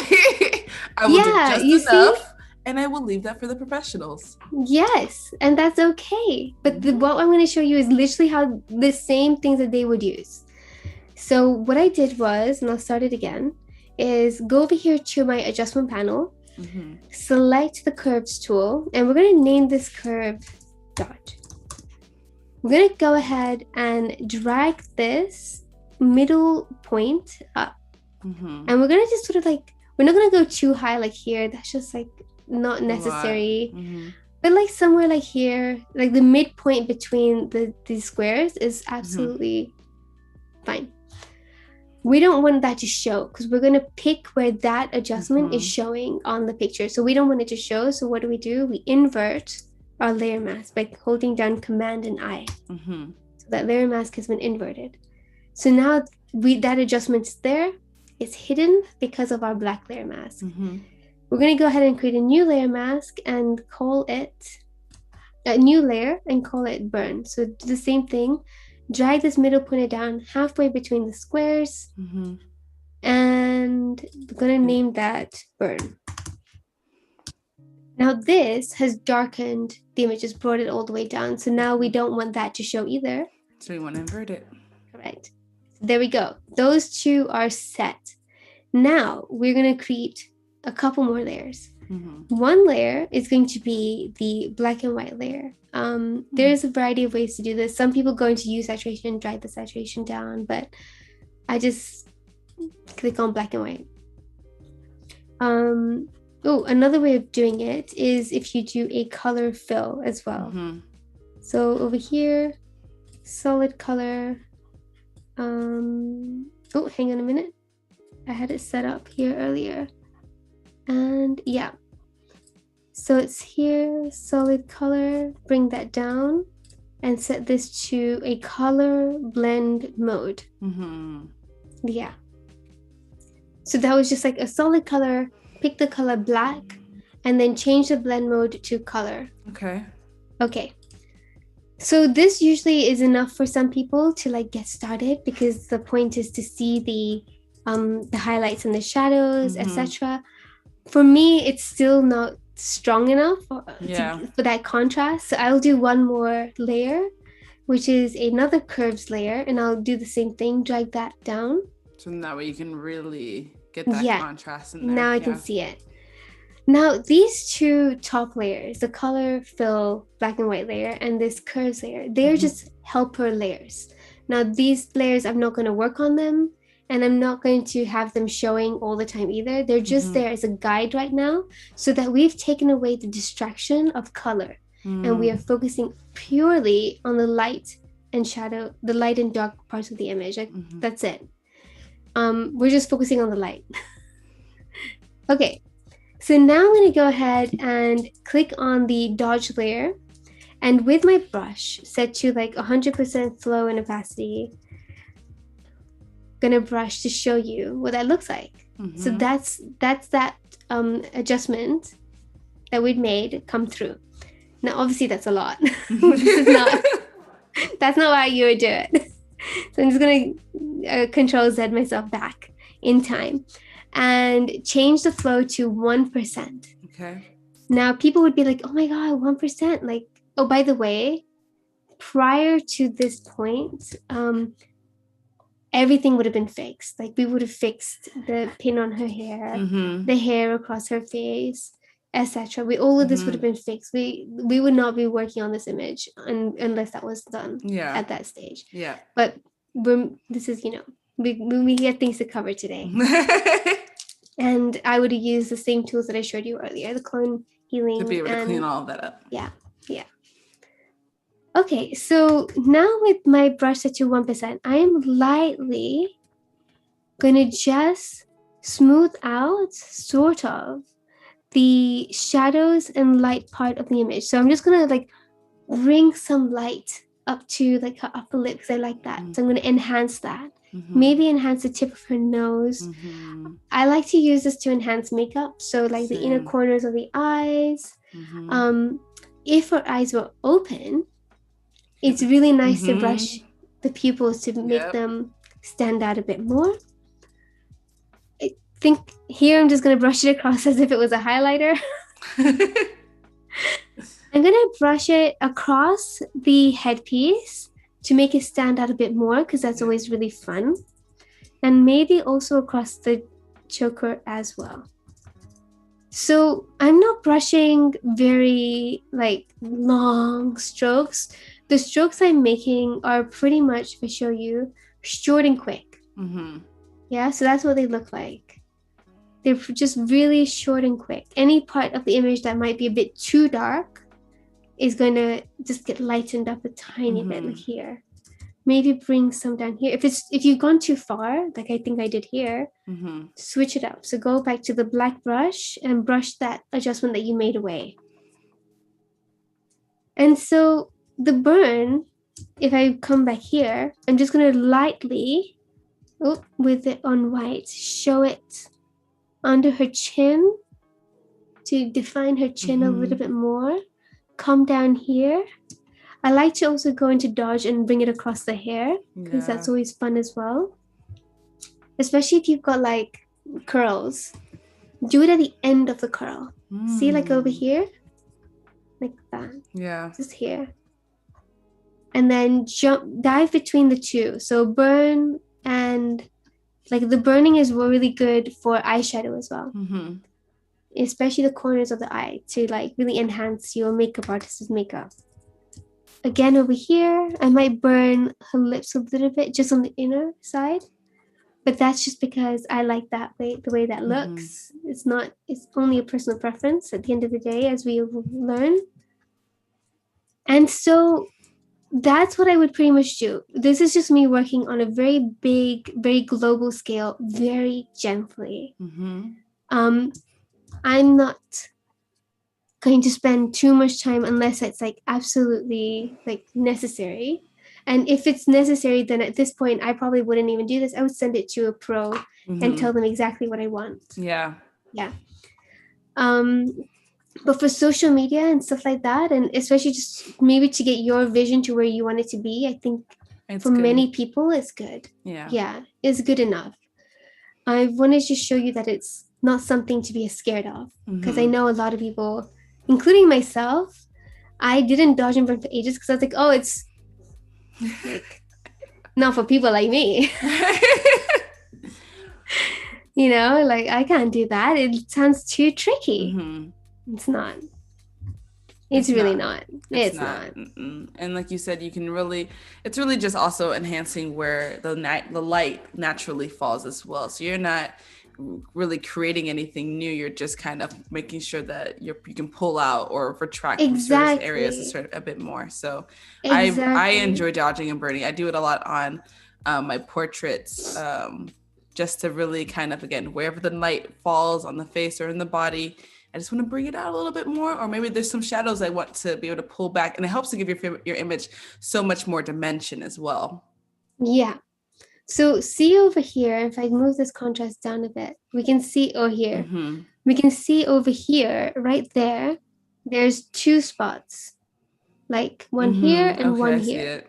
A: I will do just enough. And I will leave that for the professionals.
B: Yes, and that's okay. But what I'm going to show you is literally how the same things that they would use. So what I did was, and I'll start it again, is go over here to my adjustment panel, select the curves tool, and we're going to name this curve dot. We're going to go ahead and drag this middle point up. And we're going to just sort of like, we're not going to go too high like here. That's just like not necessary. But like somewhere like here, like the midpoint between these squares is absolutely fine. We don't want that to show because we're going to pick where that adjustment is showing on the picture. So we don't want it to show. So what do? We invert our layer mask by holding down Command and I. So that layer mask has been inverted. So now that adjustment is there. It's hidden because of our black layer mask. We're going to go ahead and create a new layer mask and call it a new layer and call it burn. So do the same thing. Drag this middle pointer down halfway between the squares. And we're going to name that burn. Now this has darkened the image, just brought it all the way down. So now we don't want that to show either.
A: So we want to invert it.
B: Correct. There we go. Those two are set. Now we're going to create a couple more layers. One layer is going to be the black and white layer. There's a variety of ways to do this. Some people are going to use saturation and drag the saturation down, but I just click on black and white. Another way of doing it is if you do a color fill as well. So over here, solid color. Hang on a minute. I had it set up here earlier. And yeah. So it's here, solid color, bring that down and set this to a color blend mode. Yeah. So that was just like a solid color, pick the color black, and then change the blend mode to color. Okay. So this usually is enough for some people to like get started because the point is to see the highlights and the shadows, etc. For me, it's still not strong enough for that contrast. So I'll do one more layer, which is another curves layer, and I'll do the same thing, drag that down.
A: So that way you can really get that contrast in there.
B: Now I can see it. Now these two top layers, the color fill black and white layer and this curves layer, they're just helper layers. Now these layers, I'm not going to work on them. And I'm not going to have them showing all the time either. They're just there as a guide right now so that we've taken away the distraction of color. And we are focusing purely on the light and shadow, the light and dark parts of the image. That's it. We're just focusing on the light. Okay, so now I'm going to go ahead and click on the dodge layer. And with my brush set to like 100% flow and opacity, gonna brush to show you what that looks like. So that's that adjustment that we'd made come through. Now obviously that's a lot. That's not how you would do it. So I'm just gonna Control Z myself back in time and change the flow to 1%. Now people would be like, oh my god, 1%. Like, oh, by the way, prior to this point, everything would have been fixed. Like we would have fixed the pin on her hair, the hair across her face, etc. All of this would have been fixed. We would not be working on this image unless that was done at that stage. But this is, we get things to cover today. And I would have used the same tools that I showed you earlier, the clone healing.
A: To be able to clean all of that up.
B: Yeah. Okay, so now with my brush set to 1%, I am lightly going to just smooth out, sort of, the shadows and light part of the image. So I'm just going to like bring some light up to like her upper lip because I like that. So I'm going to enhance that. Maybe enhance the tip of her nose. I like to use this to enhance makeup. So like the inner corners of the eyes. If her eyes were open, it's really nice to brush the pupils to make them stand out a bit more. I think here I'm just going to brush it across as if it was a highlighter. I'm going to brush it across the headpiece to make it stand out a bit more, because that's always really fun. And maybe also across the choker as well. So I'm not brushing very long strokes. The strokes I'm making are pretty much, if I show you, short and quick.
A: Mm-hmm.
B: Yeah, so that's what they look like. They're just really short and quick. Any part of the image that might be a bit too dark is going to just get lightened up a tiny bit, like here. Maybe bring some down here. If you've gone too far, like I think I did here, switch it up. So go back to the black brush and brush that adjustment that you made away. And so the burn, if I come back here, I'm just going to lightly, with it on white, show it under her chin to define her chin a little bit more. Come down here. I like to also go into dodge and bring it across the hair, because that's always fun as well. Especially if you've got like curls. Do it at the end of the curl. See, like over here? Like that.
A: Yeah.
B: Just here. And then dive between the two. So burn, and like the burning is really good for eyeshadow as well. Especially the corners of the eye, to like really enhance your makeup artist's makeup. Again, over here, I might burn her lips a little bit, just on the inner side. But that's just because I like the way that looks. It's only a personal preference at the end of the day, as we learn. And so that's what I would pretty much do. This is just me working on a very big, very global scale, very gently. I'm not going to spend too much time unless it's like absolutely like necessary. And if it's necessary, then at this point, I probably wouldn't even do this. I would send it to a pro and tell them exactly what I want.
A: Yeah.
B: But for social media and stuff like that, and especially just maybe to get your vision to where you want it to be, I think it's for good. Many people, it's good. Yeah, it's good enough. I want to just show you that it's not something to be scared of, because I know a lot of people, including myself, I didn't dodge and burn for ages because I was like, oh, it's like not for people like me. Like I can't do that. It sounds too tricky. It's not. It's really not. It's not.
A: And like you said, you can really, it's really just also enhancing where the light naturally falls as well. So you're not really creating anything new. You're just kind of making sure that you can pull out or retract from certain areas a bit more. So I enjoy dodging and burning. I do it a lot on my portraits, just to really kind of, again, wherever the light falls on the face or in the body, I just want to bring it out a little bit more, or maybe there's some shadows I want to be able to pull back, and it helps to give your image so much more dimension as well.
B: Yeah. So see over here, if I move this contrast down a bit, we can see here. We can see over here, right there, there's two spots, like one here and one here.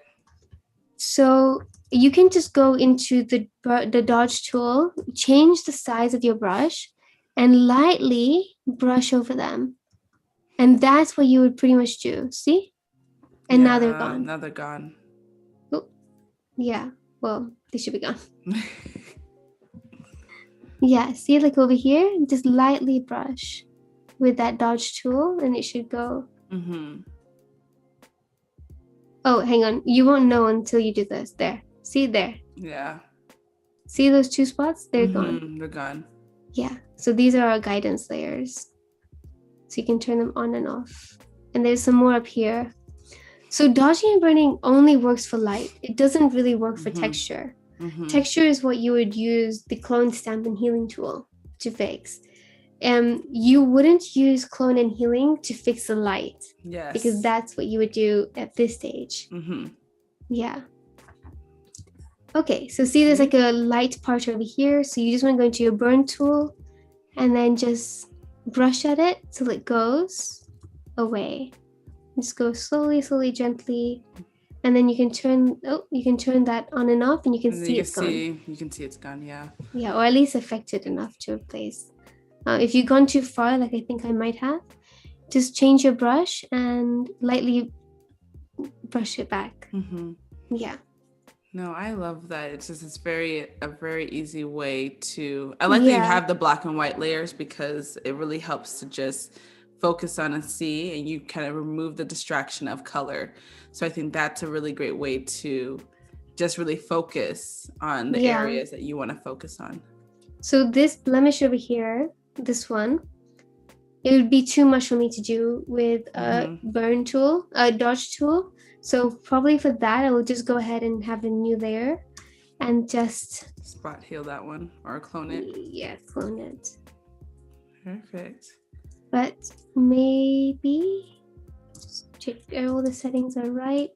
B: So you can just go into the dodge tool, change the size of your brush, and lightly brush over them. And that's what you would pretty much do. See? And now they're gone.
A: Now they're gone.
B: Oh, yeah. Well, they should be gone. Yeah, see, like over here, just lightly brush with that dodge tool and it should go. Oh, hang on. You won't know until you do this. There. See there?
A: Yeah.
B: See those two spots? They're gone.
A: They're gone.
B: Yeah. So these are our guidance layers. So you can turn them on and off. And there's some more up here. So dodging and burning only works for light. It doesn't really work for texture. Texture is what you would use the clone, stamp, and healing tool to fix. You wouldn't use clone and healing to fix the light.
A: Yes.
B: Because that's what you would do at this stage. Yeah. Okay, so see there's like a light part over here. So you just want to go into your burn tool and then just brush at it till it goes away. Just go slowly, slowly, gently. And then you can turn that on and off and you can see it's gone.
A: You can see it's gone, yeah.
B: Yeah, or at least affected enough to replace. If you've gone too far, like I think I might have, just change your brush and lightly brush it back. Yeah.
A: No, I love that. It's a very easy way to, I like that you have the black and white layers because it really helps to just focus on and see, and you kind of remove the distraction of color. So I think that's a really great way to just really focus on the areas that you want to focus on.
B: So this blemish over here, this one, it would be too much for me to do with a burn tool, a dodge tool. So probably for that, I will just go ahead and have a new layer and just
A: spot heal that one or clone it.
B: Yeah, clone it.
A: Perfect.
B: But maybe just check all the settings are right.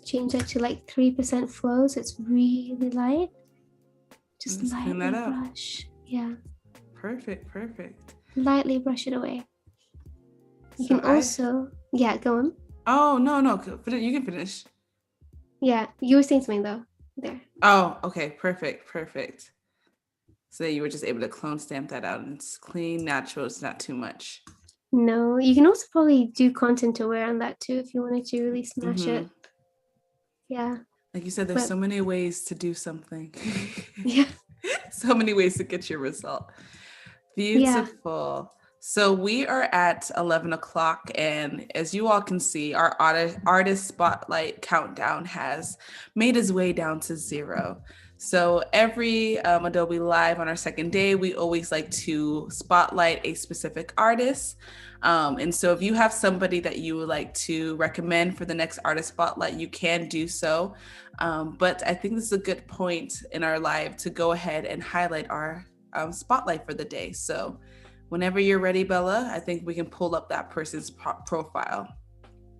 B: Change that to like 3% flow, so it's really light. Just lightly brush. Yeah.
A: Perfect.
B: Lightly brush it away. You can also, go on.
A: Oh, no, you can finish.
B: Yeah, you were saying something though, there.
A: Oh, okay, perfect. So you were just able to clone stamp that out, and it's clean, natural, it's not too much.
B: No, you can also probably do content aware on that too if you wanted to really smash it. Yeah.
A: Like you said, there's so many ways to do something.
B: Yeah.
A: So many ways to get your result. Beautiful. Yeah. So we are at 11 o'clock, and as you all can see, our artist spotlight countdown has made its way down to 0. So every Adobe Live on our second day, we always like to spotlight a specific artist. And so if you have somebody that you would like to recommend for the next artist spotlight, you can do so. But I think this is a good point in our live to go ahead and highlight our spotlight for the day. So whenever you're ready, Bella, I think we can pull up that person's profile.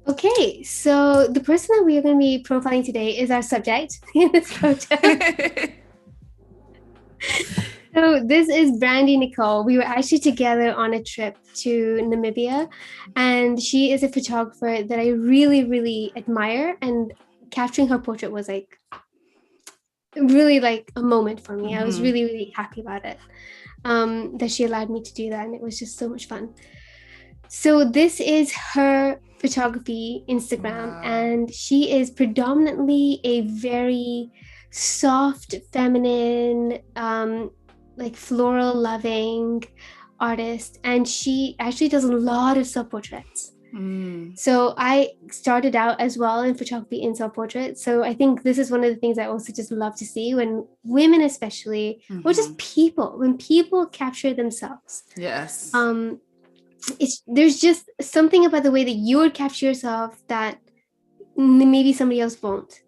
B: Okay, so the person that we are going to be profiling today is our subject in this project. So this is Brandy Nicole. We were actually together on a trip to Namibia, and she is a photographer that I really, really admire, and capturing her portrait was like really like a moment for me. I was really, really happy about it, that she allowed me to do that, and it was just so much fun. So this is her photography Instagram, and she is predominantly a very soft, feminine, like floral loving artist, and she actually does a lot of self-portraits. So I started out as well in photography in self-portrait. So I think this is one of the things I also just love to see when women, especially, or just people, when people capture themselves.
A: Yes.
B: There's just something about the way that you would capture yourself that maybe somebody else won't.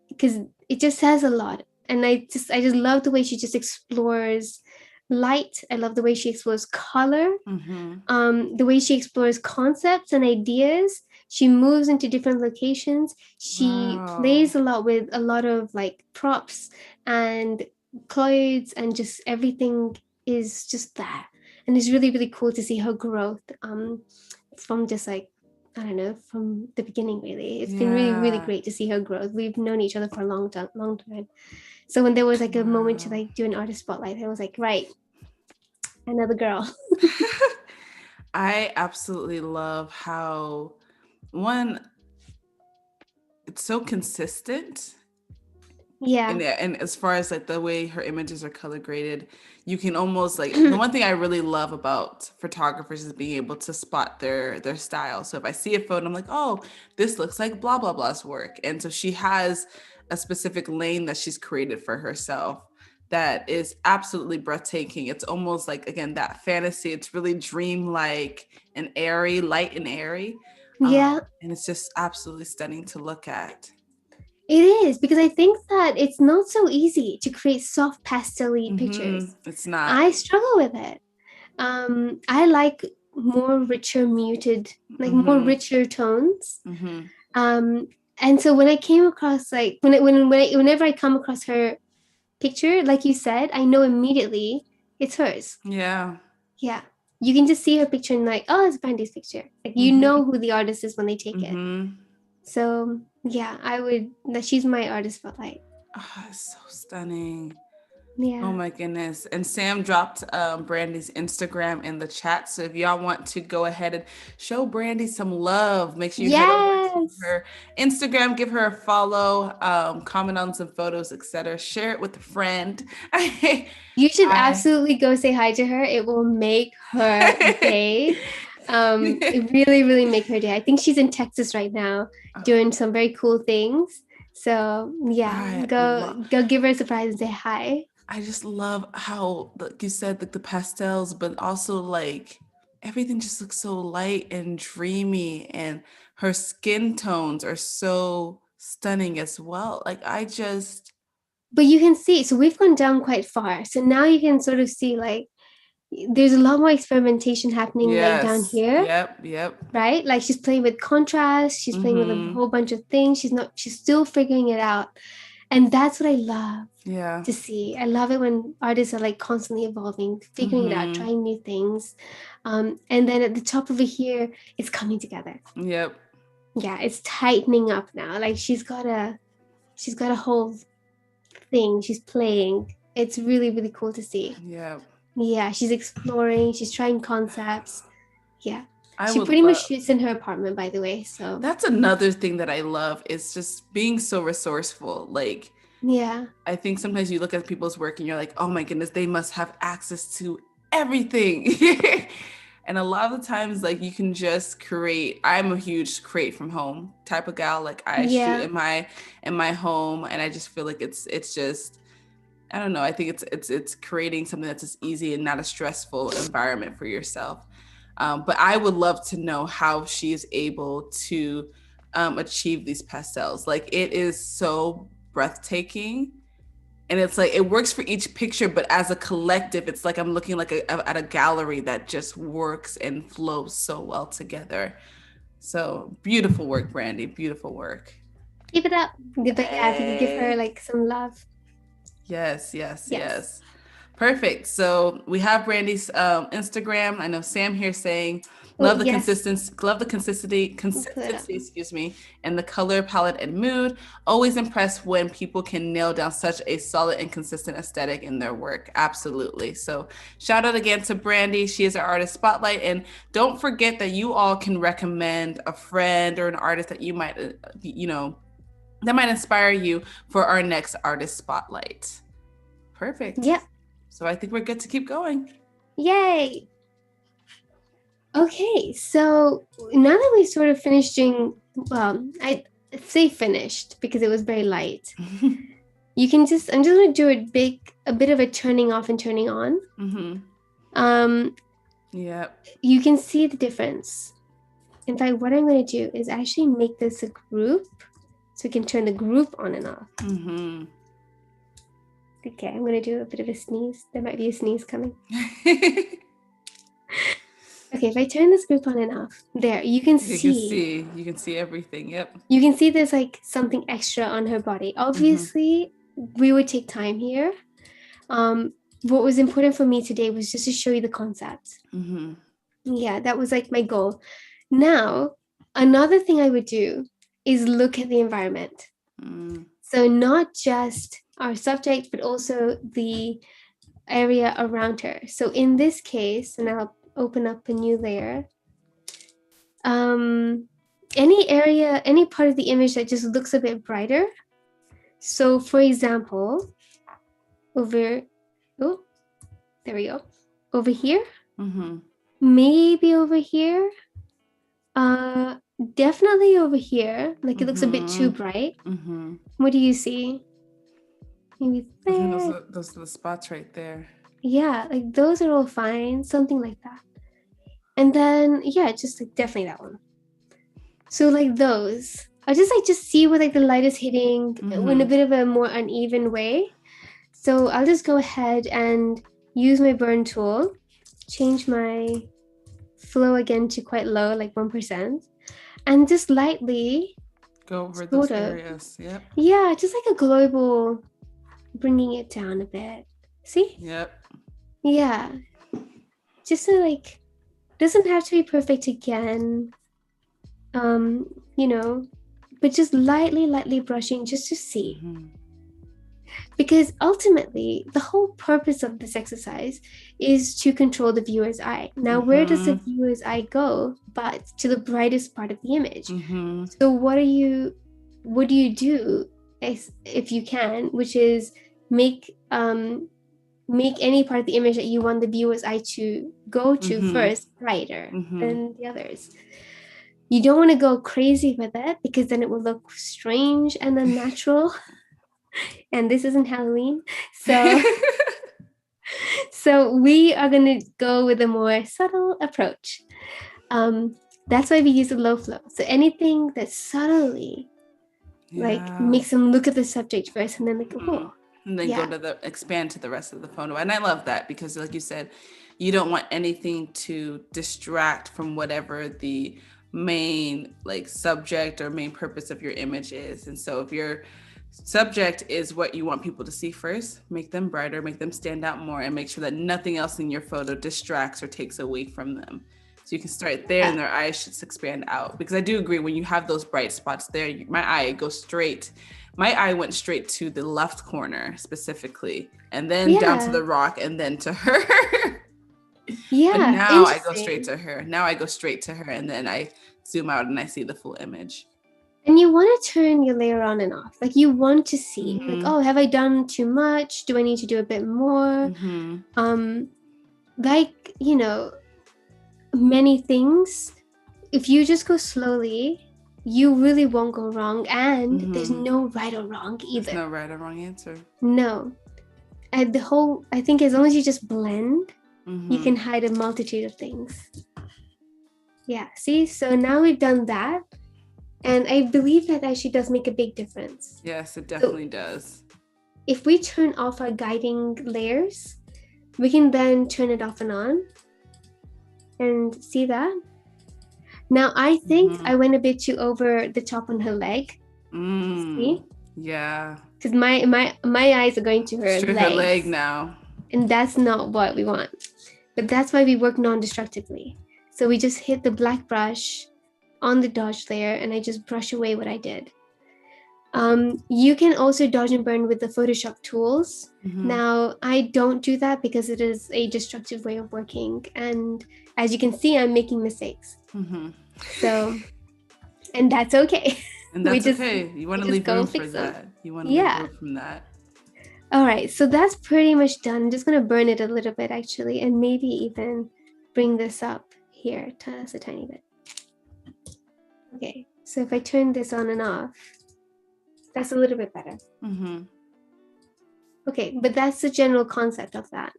B: Because it just says a lot. And I just love the way she just explores light. I love the way she explores color, the way she explores concepts and ideas. She moves into different locations. She plays a lot with a lot of like props and clothes, and just everything is just there. And it's really, really cool to see her growth from just like, I don't know, from the beginning, really. It's been really, really great to see her growth. We've known each other for a long time. So when there was like a moment to like do an artist spotlight, I was like, right, another girl.
A: I absolutely love how, one, it's so consistent.
B: Yeah.
A: And as far as like the way her images are color graded, you can almost like, the one thing I really love about photographers is being able to spot their style. So if I see a photo, I'm like, oh, this looks like blah, blah, blah's work. And so she has a specific lane that she's created for herself that is absolutely breathtaking. It's almost like, again, that fantasy. It's really dreamlike and airy, light and airy.
B: Yeah.
A: And it's just absolutely stunning to look at.
B: It is, because I think that it's not so easy to create soft pastel-y pictures.
A: It's not.
B: I struggle with it. I like more richer muted, like more richer tones. And so when I came across like whenever I come across her picture, like you said, I know immediately it's hers.
A: Yeah.
B: Yeah. You can just see her picture and like, oh, it's Brandy's picture. Like you know who the artist is when they take it. So yeah, she's my artist spotlight.
A: Oh, it's so stunning.
B: Yeah.
A: Oh my goodness. And Sam dropped Brandy's Instagram in the chat. So if y'all want to go ahead and show Brandy some love, make sure you head over to
B: Yes.
A: her Instagram, give her a follow, comment on some photos, etc. Share it with a friend.
B: You should
A: I
B: absolutely go say hi to her. It will make her day. It really, really make her day. I think she's in Texas right now doing some very cool things. So yeah, go give her a surprise and say hi.
A: I just love how, like you said, like the pastels, but also like everything just looks so light and dreamy, and her skin tones are so stunning as well. Like I just,
B: But you can see, so we've gone down quite far. So now you can sort of see like there's a lot more experimentation happening like down
A: yes,
B: here,
A: yep.
B: right? Like she's playing with contrast, she's playing with a whole bunch of things. She's still figuring it out. And that's what I love
A: Yeah.
B: to see. I love it when artists are like constantly evolving, figuring it out, trying new things. And then at the top over here, it's coming together.
A: Yep.
B: Yeah, it's tightening up now. Like she's got a whole thing. She's playing. It's really, really cool to see.
A: Yep.
B: Yeah, she's exploring, she's trying concepts. Yeah. She
A: would
B: pretty
A: love,
B: much shoots in her apartment, by the way. So
A: that's another thing that I love, is just being so resourceful. Like,
B: yeah,
A: I think sometimes you look at people's work and you're like, oh my goodness, they must have access to everything. And a lot of the times, like, you can just create. I'm a huge create from home type of gal. Like I shoot in my home, and I just feel like it's just, I don't know. I think it's creating something that's just easy and not a stressful environment for yourself. But I would love to know how she is able to achieve these pastels. Like it is so breathtaking, and it's like it works for each picture, but as a collective, it's like I'm looking like at a gallery that just works and flows so well together. So beautiful work, Brandy. Beautiful work.
B: keep it up. But yeah, if you could give her like some love.
A: Yes. Perfect. So we have Brandy's Instagram. I know Sam here saying love the consistency, excuse me, and the color palette and mood. Always impressed when people can nail down such a solid and consistent aesthetic in their work. Absolutely. So shout out again to Brandy. She is our artist spotlight. And don't forget that you all can recommend a friend or an artist that you might, that might inspire you for our next artist spotlight. Perfect.
B: Yep.
A: So I think we're good to keep going.
B: Yay. Okay, so now that we sort of finished doing, well, I say finished because it was very light. You can just, I'm just going to do a bit of a turning off and turning on. You can see the difference. In fact, what I'm going to do is actually make this a group so we can turn the group on and off. Okay, I'm going to do a bit of a sneeze. There might be a sneeze coming. Okay, if I turn this group on and off, there, you can see.
A: You can see everything, yep.
B: You can see there's like something extra on her body. Obviously, we would take time here. What was important for me today was just to show you the concept. Yeah, that was like my goal. Now, another thing I would do is look at the environment. So not just our subject, but also the area around her. So in this case, and I'll open up a new layer. Any area, any part of the image that just looks a bit brighter. So for example, there we go. Over here, maybe over here, definitely over here. Like it looks a bit too bright. What do you see? Maybe there.
A: Those are the spots right there.
B: Yeah, like those are all fine, something like that. And then, yeah, just like definitely that one. So like those, I just see where like the light is hitting in a bit of a more uneven way. So I'll just go ahead and use my burn tool, change my flow again to quite low, like 1%, and just lightly
A: go over those areas. Yep.
B: Yeah, just like a global, bringing it down a bit. See?
A: Yep.
B: Yeah. Just so like, doesn't have to be perfect again. But just lightly brushing just to see. Because ultimately, the whole purpose of this exercise is to control the viewer's eye. Now, where does the viewer's eye go but to the brightest part of the image? So what do you do if you can, which is make any part of the image that you want the viewer's eye to go to first brighter than the others. You don't want to go crazy with it because then it will look strange and unnatural. And this isn't Halloween. So we are going to go with a more subtle approach. That's why we use the low flow. So anything that subtly like makes them look at the subject first and then like, oh.
A: And then go to expand to the rest of the photo. And I love that because like you said, you don't want anything to distract from whatever the main like subject or main purpose of your image is. And so if your subject is what you want people to see first, make them brighter, make them stand out more, and make sure that nothing else in your photo distracts or takes away from them. So you can start there and their eyes should expand out. Because I do agree, when you have those bright spots there, my eye went straight to the left corner specifically, and then down to the rock, and then to her.
B: Yeah.
A: But now I go straight to her. And then I zoom out and I see the full image.
B: And you want to turn your layer on and off. Like you want to see, like, oh, have I done too much? Do I need to do a bit more? Like, you know, many things, if you just go slowly, you really won't go wrong. And there's no right or wrong either.
A: There's no right or wrong answer.
B: No. And I think as long as you just blend, you can hide a multitude of things. Yeah, see? So now we've done that. And I believe that actually does make a big difference.
A: Yes, it definitely does.
B: If we turn off our guiding layers, we can then turn it off and on. And see that? Now, I think I went a bit too over the top on her leg. See?
A: Yeah.
B: Because my eyes are going to her
A: her leg now.
B: And that's not what we want. But that's why we work non-destructively. So we just hit the black brush on the dodge layer and I just brush away what I did. You can also dodge and burn with the Photoshop tools. Now, I don't do that because it is a destructive way of working. And as you can see, I'm making mistakes. So, and that's okay.
A: And that's okay. You want to leave room for that. You want to leave room from that.
B: All right. So that's pretty much done. I'm just going to burn it a little bit, actually, and maybe even bring this up here just a tiny bit. Okay. So if I turn this on and off, that's a little bit better. Okay, but that's the general concept of that.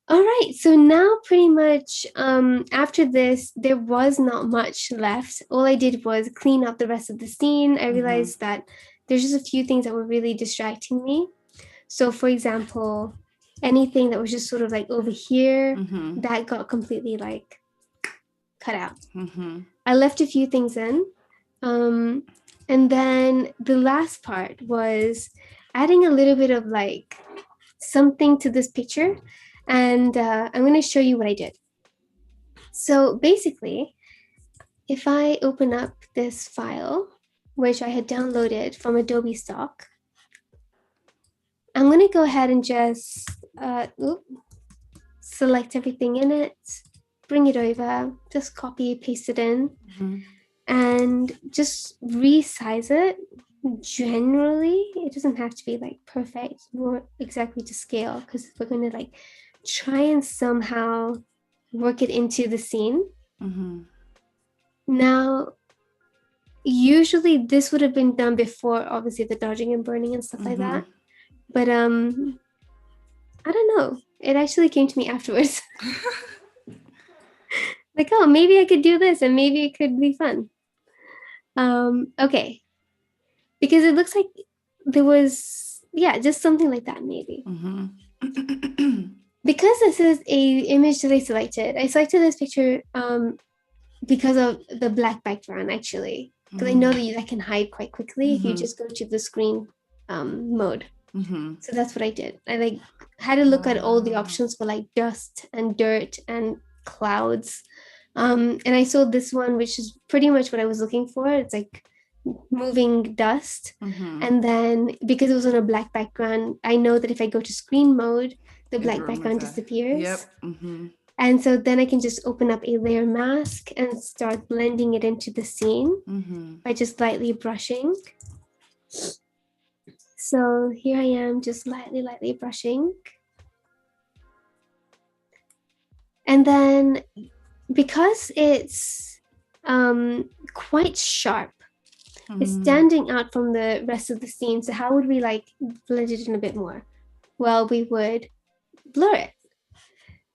B: All right, so now pretty much after this, there was not much left. All I did was clean up the rest of the scene. I realized that there's just a few things that were really distracting me. So for example, anything that was just sort of like over here, that got completely like cut out. I left a few things in. And then the last part was adding a little bit of like something to this picture. And I'm going to show you what I did. So basically, if I open up this file, which I had downloaded from Adobe stock, I'm going to go ahead and just select everything in it, bring it over, just copy, paste it in. And just resize it. Generally, it doesn't have to be like perfect or exactly to scale because we're going to like try and somehow work it into the scene. Now, usually this would have been done before, obviously, the dodging and burning and stuff like that. But I don't know. It actually came to me afterwards. Like, oh, maybe I could do this and maybe it could be fun. Okay, because it looks like there was, just something like that maybe. Because this is a image that I selected this picture because of the black background actually, because I know that can hide quite quickly if you just go to the screen mode. So that's what I did. I like had to look at all the options for like dust and dirt and clouds. And I saw this one, which is pretty much what I was looking for. It's like moving dust.
A: Mm-hmm.
B: And then because it was on a black background, I know that if I go to screen mode, the black background disappears.
A: Yep. Mm-hmm.
B: And so then I can just open up a layer mask and start blending it into the scene by just lightly brushing. So here I am just lightly brushing. And then because it's quite sharp, it's standing out from the rest of the scene. So how would we like blend it in a bit more? Well, we would blur it.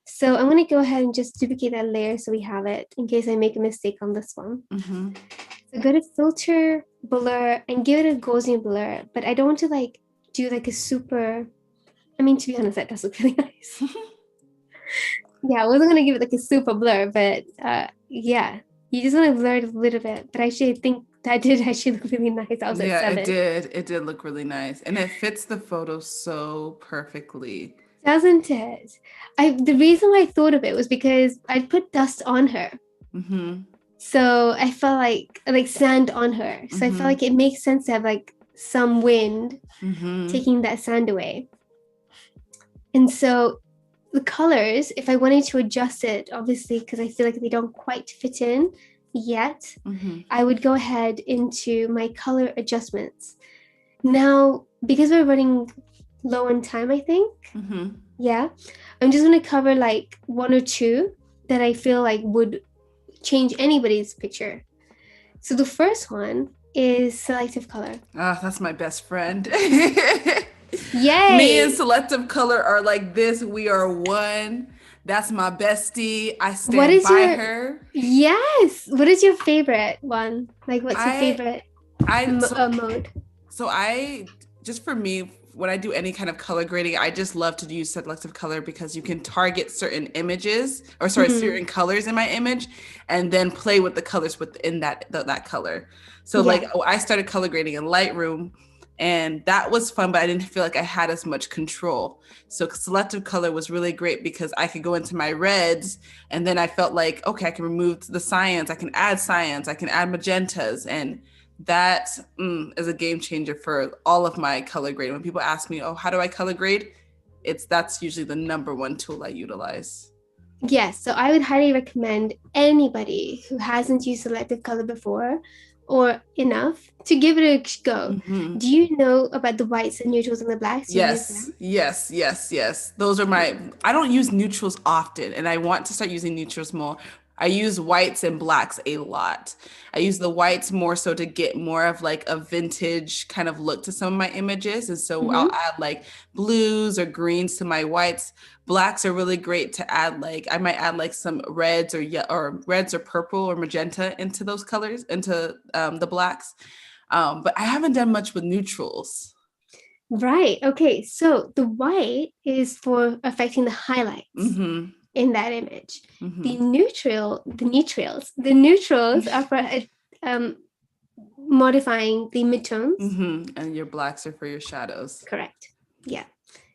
B: So I'm going to go ahead and just duplicate that layer so we have it in case I make a mistake on this one. So go to filter, blur, and give it a Gaussian blur. But I don't want to like do like a super, I mean, to be honest, that does look really nice. Yeah, I wasn't going to give it like a super blur, but yeah, you just want to blur it a little bit. But actually, I think that did actually look really nice. I was at 7.
A: It did look really nice. And it fits the photo so perfectly.
B: Doesn't it? The reason why I thought of it was because I put dust on her. So I felt like sand on her. So I felt like it makes sense to have like some wind taking that sand away. And so the colors, if I wanted to adjust it, obviously, because I feel like they don't quite fit in yet, I would go ahead into my color adjustments. Now, because we're running low on time, I think, yeah, I'm just going to cover like 1 or 2 that I feel like would change anybody's picture. So the first one is Selective Color.
A: Ah, that's my best friend.
B: Yay!
A: Me and Selective Color are like this. We are one. That's my bestie. I stand by her.
B: Yes. What is your favorite one? Like, what's your favorite mode?
A: So just for me, when I do any kind of color grading, I just love to use Selective Color because you can target certain images or certain colors in my image and then play with the colors within that color. So like I started color grading in Lightroom and that was fun, but I didn't feel like I had as much control. So Selective Color was really great because I could go into my reds and then I felt like, okay, I can remove the cyans, I can add magentas, and that is a game changer for all of my color grading. When people ask me, oh, how do I color grade? That's usually the number one tool I utilize.
B: Yes, so I would highly recommend anybody who hasn't used Selective Color before or enough to give it a go. Do you know about the whites and neutrals and the blacks?
A: Yes. Those are I don't use neutrals often and I want to start using neutrals more. I use whites and blacks a lot. I use the whites more so to get more of like a vintage kind of look to some of my images. And so I'll add like blues or greens to my whites. Blacks are really great to add I might add like some reds or reds or purple or magenta into those colors, into the blacks. But I haven't done much with neutrals.
B: Right. Okay. So the white is for affecting the highlights in that image. The neutrals are for modifying the midtones.
A: And your blacks are for your shadows.
B: Correct. Yeah.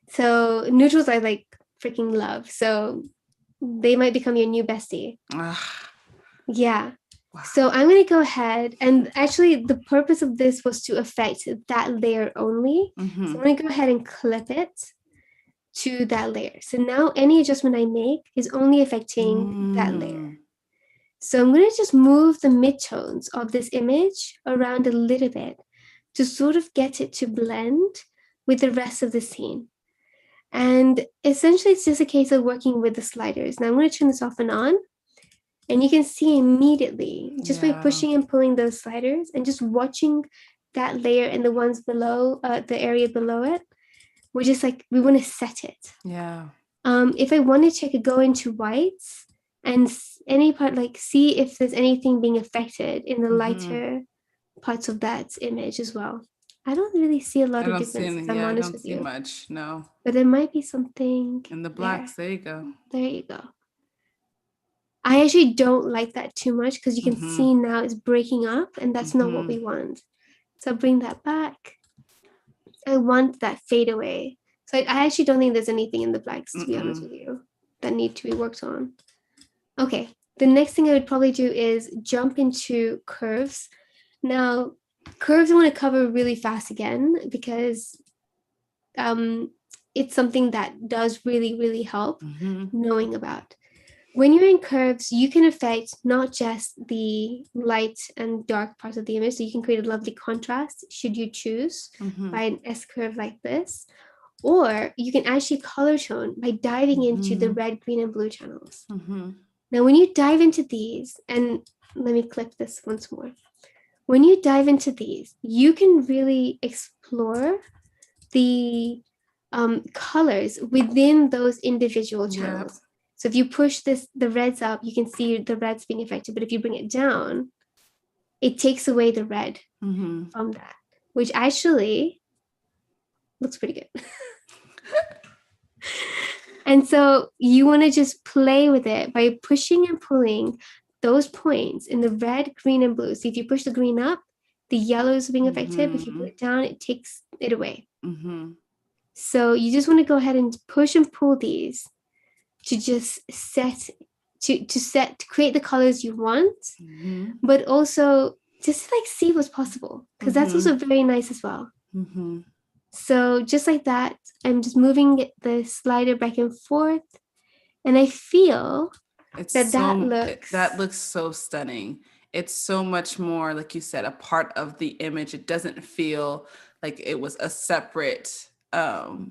B: So neutrals I like freaking love. So they might become your new bestie. Yeah. Wow. So I'm going to go ahead, and actually the purpose of this was to affect that layer only. So I'm going to go ahead and clip it to that layer. So now any adjustment I make is only affecting that layer. So I'm going to just move the midtones of this image around a little bit to sort of get it to blend with the rest of the scene. And essentially it's just a case of working with the sliders. Now I'm going to turn this off and on. And you can see immediately, just by pushing and pulling those sliders and just watching that layer and the ones below, the area below it, we're just like, we want to set it.
A: Yeah.
B: If I wanted to, I could go into whites and any part, like see if there's anything being affected in the lighter parts of that image as well. I don't really see a lot of difference, I'm honest with you.
A: I don't see much, no.
B: But there might be something
A: in the blacks, there you go.
B: There you go. I actually don't like that too much because you can see now it's breaking up and that's not what we want. So I'll bring that back. I want that fade away. So I actually don't think there's anything in the blacks, to be honest with you, that need to be worked on. Okay, the next thing I would probably do is jump into curves. Now, curves I want to cover really fast again because it's something that does really, really help knowing about. When you're in curves, you can affect not just the light and dark parts of the image, so you can create a lovely contrast should you choose by an S curve like this, or you can actually color tone by diving into the red, green, and blue channels. Now, when you dive into these, and let me clip this once more. When you dive into these, you can really explore the colors within those individual channels. So if you push the reds up, you can see the reds being affected. But if you bring it down, it takes away the red from that, which actually looks pretty good. And so you want to just play with it by pushing and pulling those points in the red, green, and blue. So if you push the green up, the yellow is being affected. If you pull it down, it takes it away. So you just want to go ahead and push and pull these to just to create the colors you want, but also just like see what's possible, because that's also very nice as well. So just like that, I'm just moving the slider back and forth, and I feel
A: that looks so stunning. It's so much more, like you said, a part of the image. It doesn't feel like it was a separate photo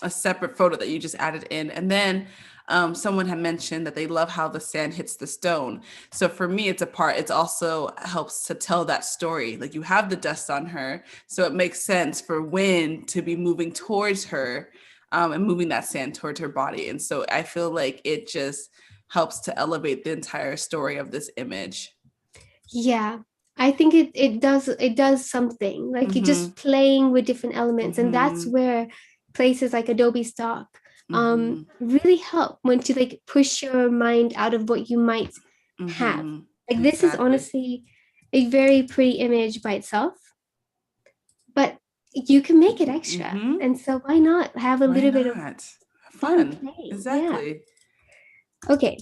A: that you just added in. And then someone had mentioned that they love how the sand hits the stone. So for me, it's also helps to tell that story. Like you have the dust on her, so it makes sense for wind to be moving towards her and moving that sand towards her body. And so I feel like it just helps to elevate the entire story of this image.
B: Yeah, I think it does something, like you're just playing with different elements, and that's where places like Adobe Stock really help when to like push your mind out of what you might have. Like this is honestly a very pretty image by itself, but you can make it extra, and so why not have a little bit of fun play?
A: Exactly.
B: Yeah. Okay,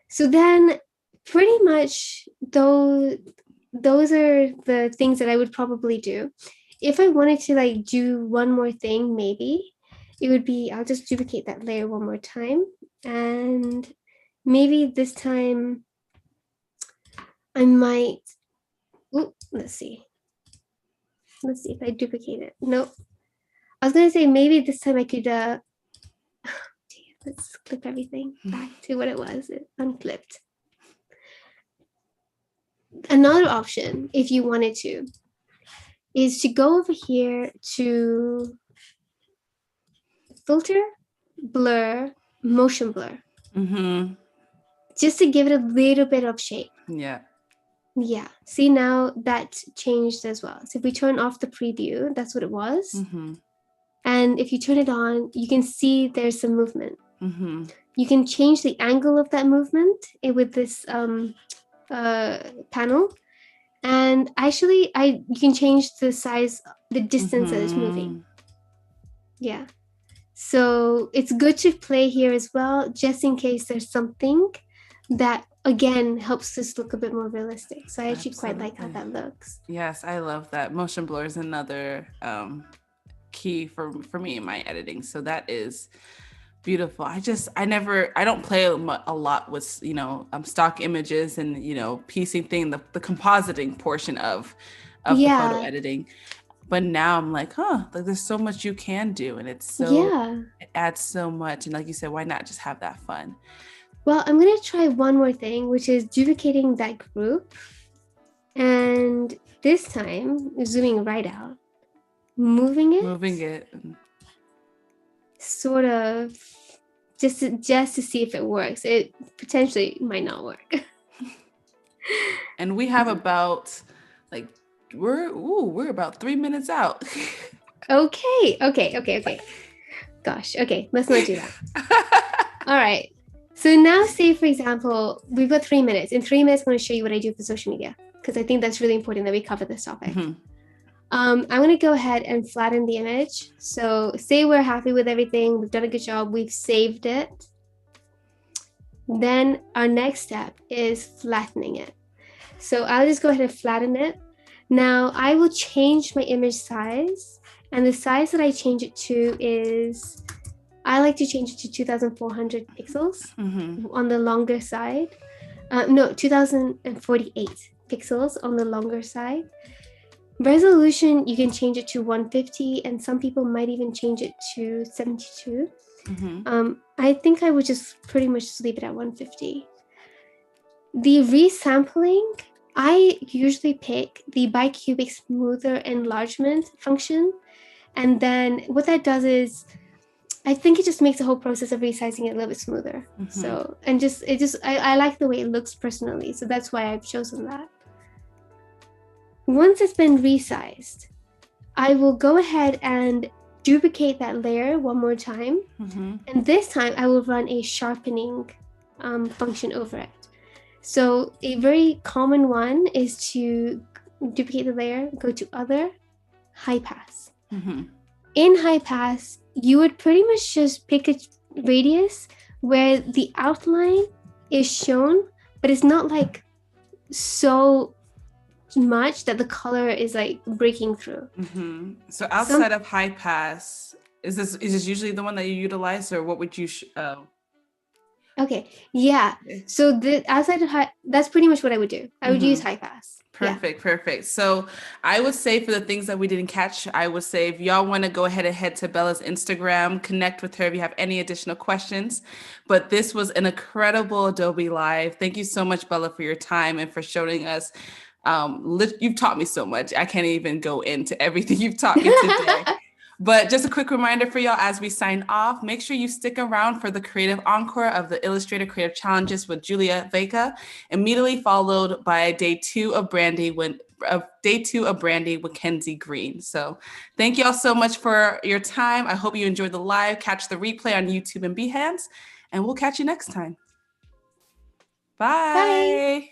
B: so then pretty much those are the things that I would probably do. If I wanted to like do one more thing, maybe it would be, I'll just duplicate that layer one more time, and maybe this time I might, let's see if I duplicate it. Nope. I was gonna say maybe this time I could let's clip everything back to what it was. It unclipped. Another option, if you wanted to, is to go over here to filter, blur, motion blur. Just to give it a little bit of shape. Yeah. See, now that changed as well. So if we turn off the preview, that's what it was. And if you turn it on, you can see there's some movement. You can change the angle of that movement with this panel. And actually, you can change the size, the distance that it's moving. Yeah. So it's good to play here as well, just in case there's something that, again, helps this look a bit more realistic. So I actually quite like how that looks.
A: Yes, I love that. Motion blur is another key for me in my editing. So that is beautiful. I don't play a lot with, stock images and, piecing the compositing portion of the photo editing. But now I'm like, like there's so much you can do, and it adds so much. And like you said, why not just have that fun?
B: Well, I'm going to try one more thing, which is duplicating that group. And this time, zooming right out, moving it. Sort of just to see if it works. It potentially might not work.
A: And we have about we're about 3 minutes out.
B: Okay. Gosh, okay, let's not do that. All right. So now say, for example, we've got 3 minutes. In 3 minutes, I'm going to show you what I do for social media, because I think that's really important that we cover this topic. I'm going to go ahead and flatten the image. So say we're happy with everything. We've done a good job. We've saved it. Then our next step is flattening it. So I'll just go ahead and flatten it. Now I will change my image size, and the size that I change it to is, I like to change it to 2400 pixels on the longer side. No, 2048 pixels on the longer side. Resolution, you can change it to 150, and some people might even change it to 72. I think I would just pretty much just leave it at 150. The resampling, I usually pick the bicubic smoother enlargement function. And then what that does is, I think it just makes the whole process of resizing it a little bit smoother. So, and I like the way it looks personally. So that's why I've chosen that. Once it's been resized, I will go ahead and duplicate that layer one more time. And this time I will run a sharpening function over it. So a very common one is to duplicate the layer, go to Other, High Pass. In High Pass, you would pretty much just pick a radius where the outline is shown, but it's not like so much that the color is like breaking through.
A: So outside of High Pass, is this usually the one that you utilize, or what would you
B: Okay, yeah. So outside of that's pretty much what I would do. I would use High Pass.
A: Perfect. So I would say, for the things that we didn't catch, I would say if y'all want to go ahead and head to Bella's Instagram, connect with her if you have any additional questions. But this was an incredible Adobe Live. Thank you so much, Bella, for your time and for showing us. You've taught me so much. I can't even go into everything you've taught me today. But just a quick reminder for y'all as we sign off, make sure you stick around for the creative encore of the Illustrator Creative Challenges with Julia Vega, immediately followed by day two of Brandy with Kenzie Green. So thank y'all so much for your time. I hope you enjoyed the live. Catch the replay on YouTube and Behance, and we'll catch you next time. Bye.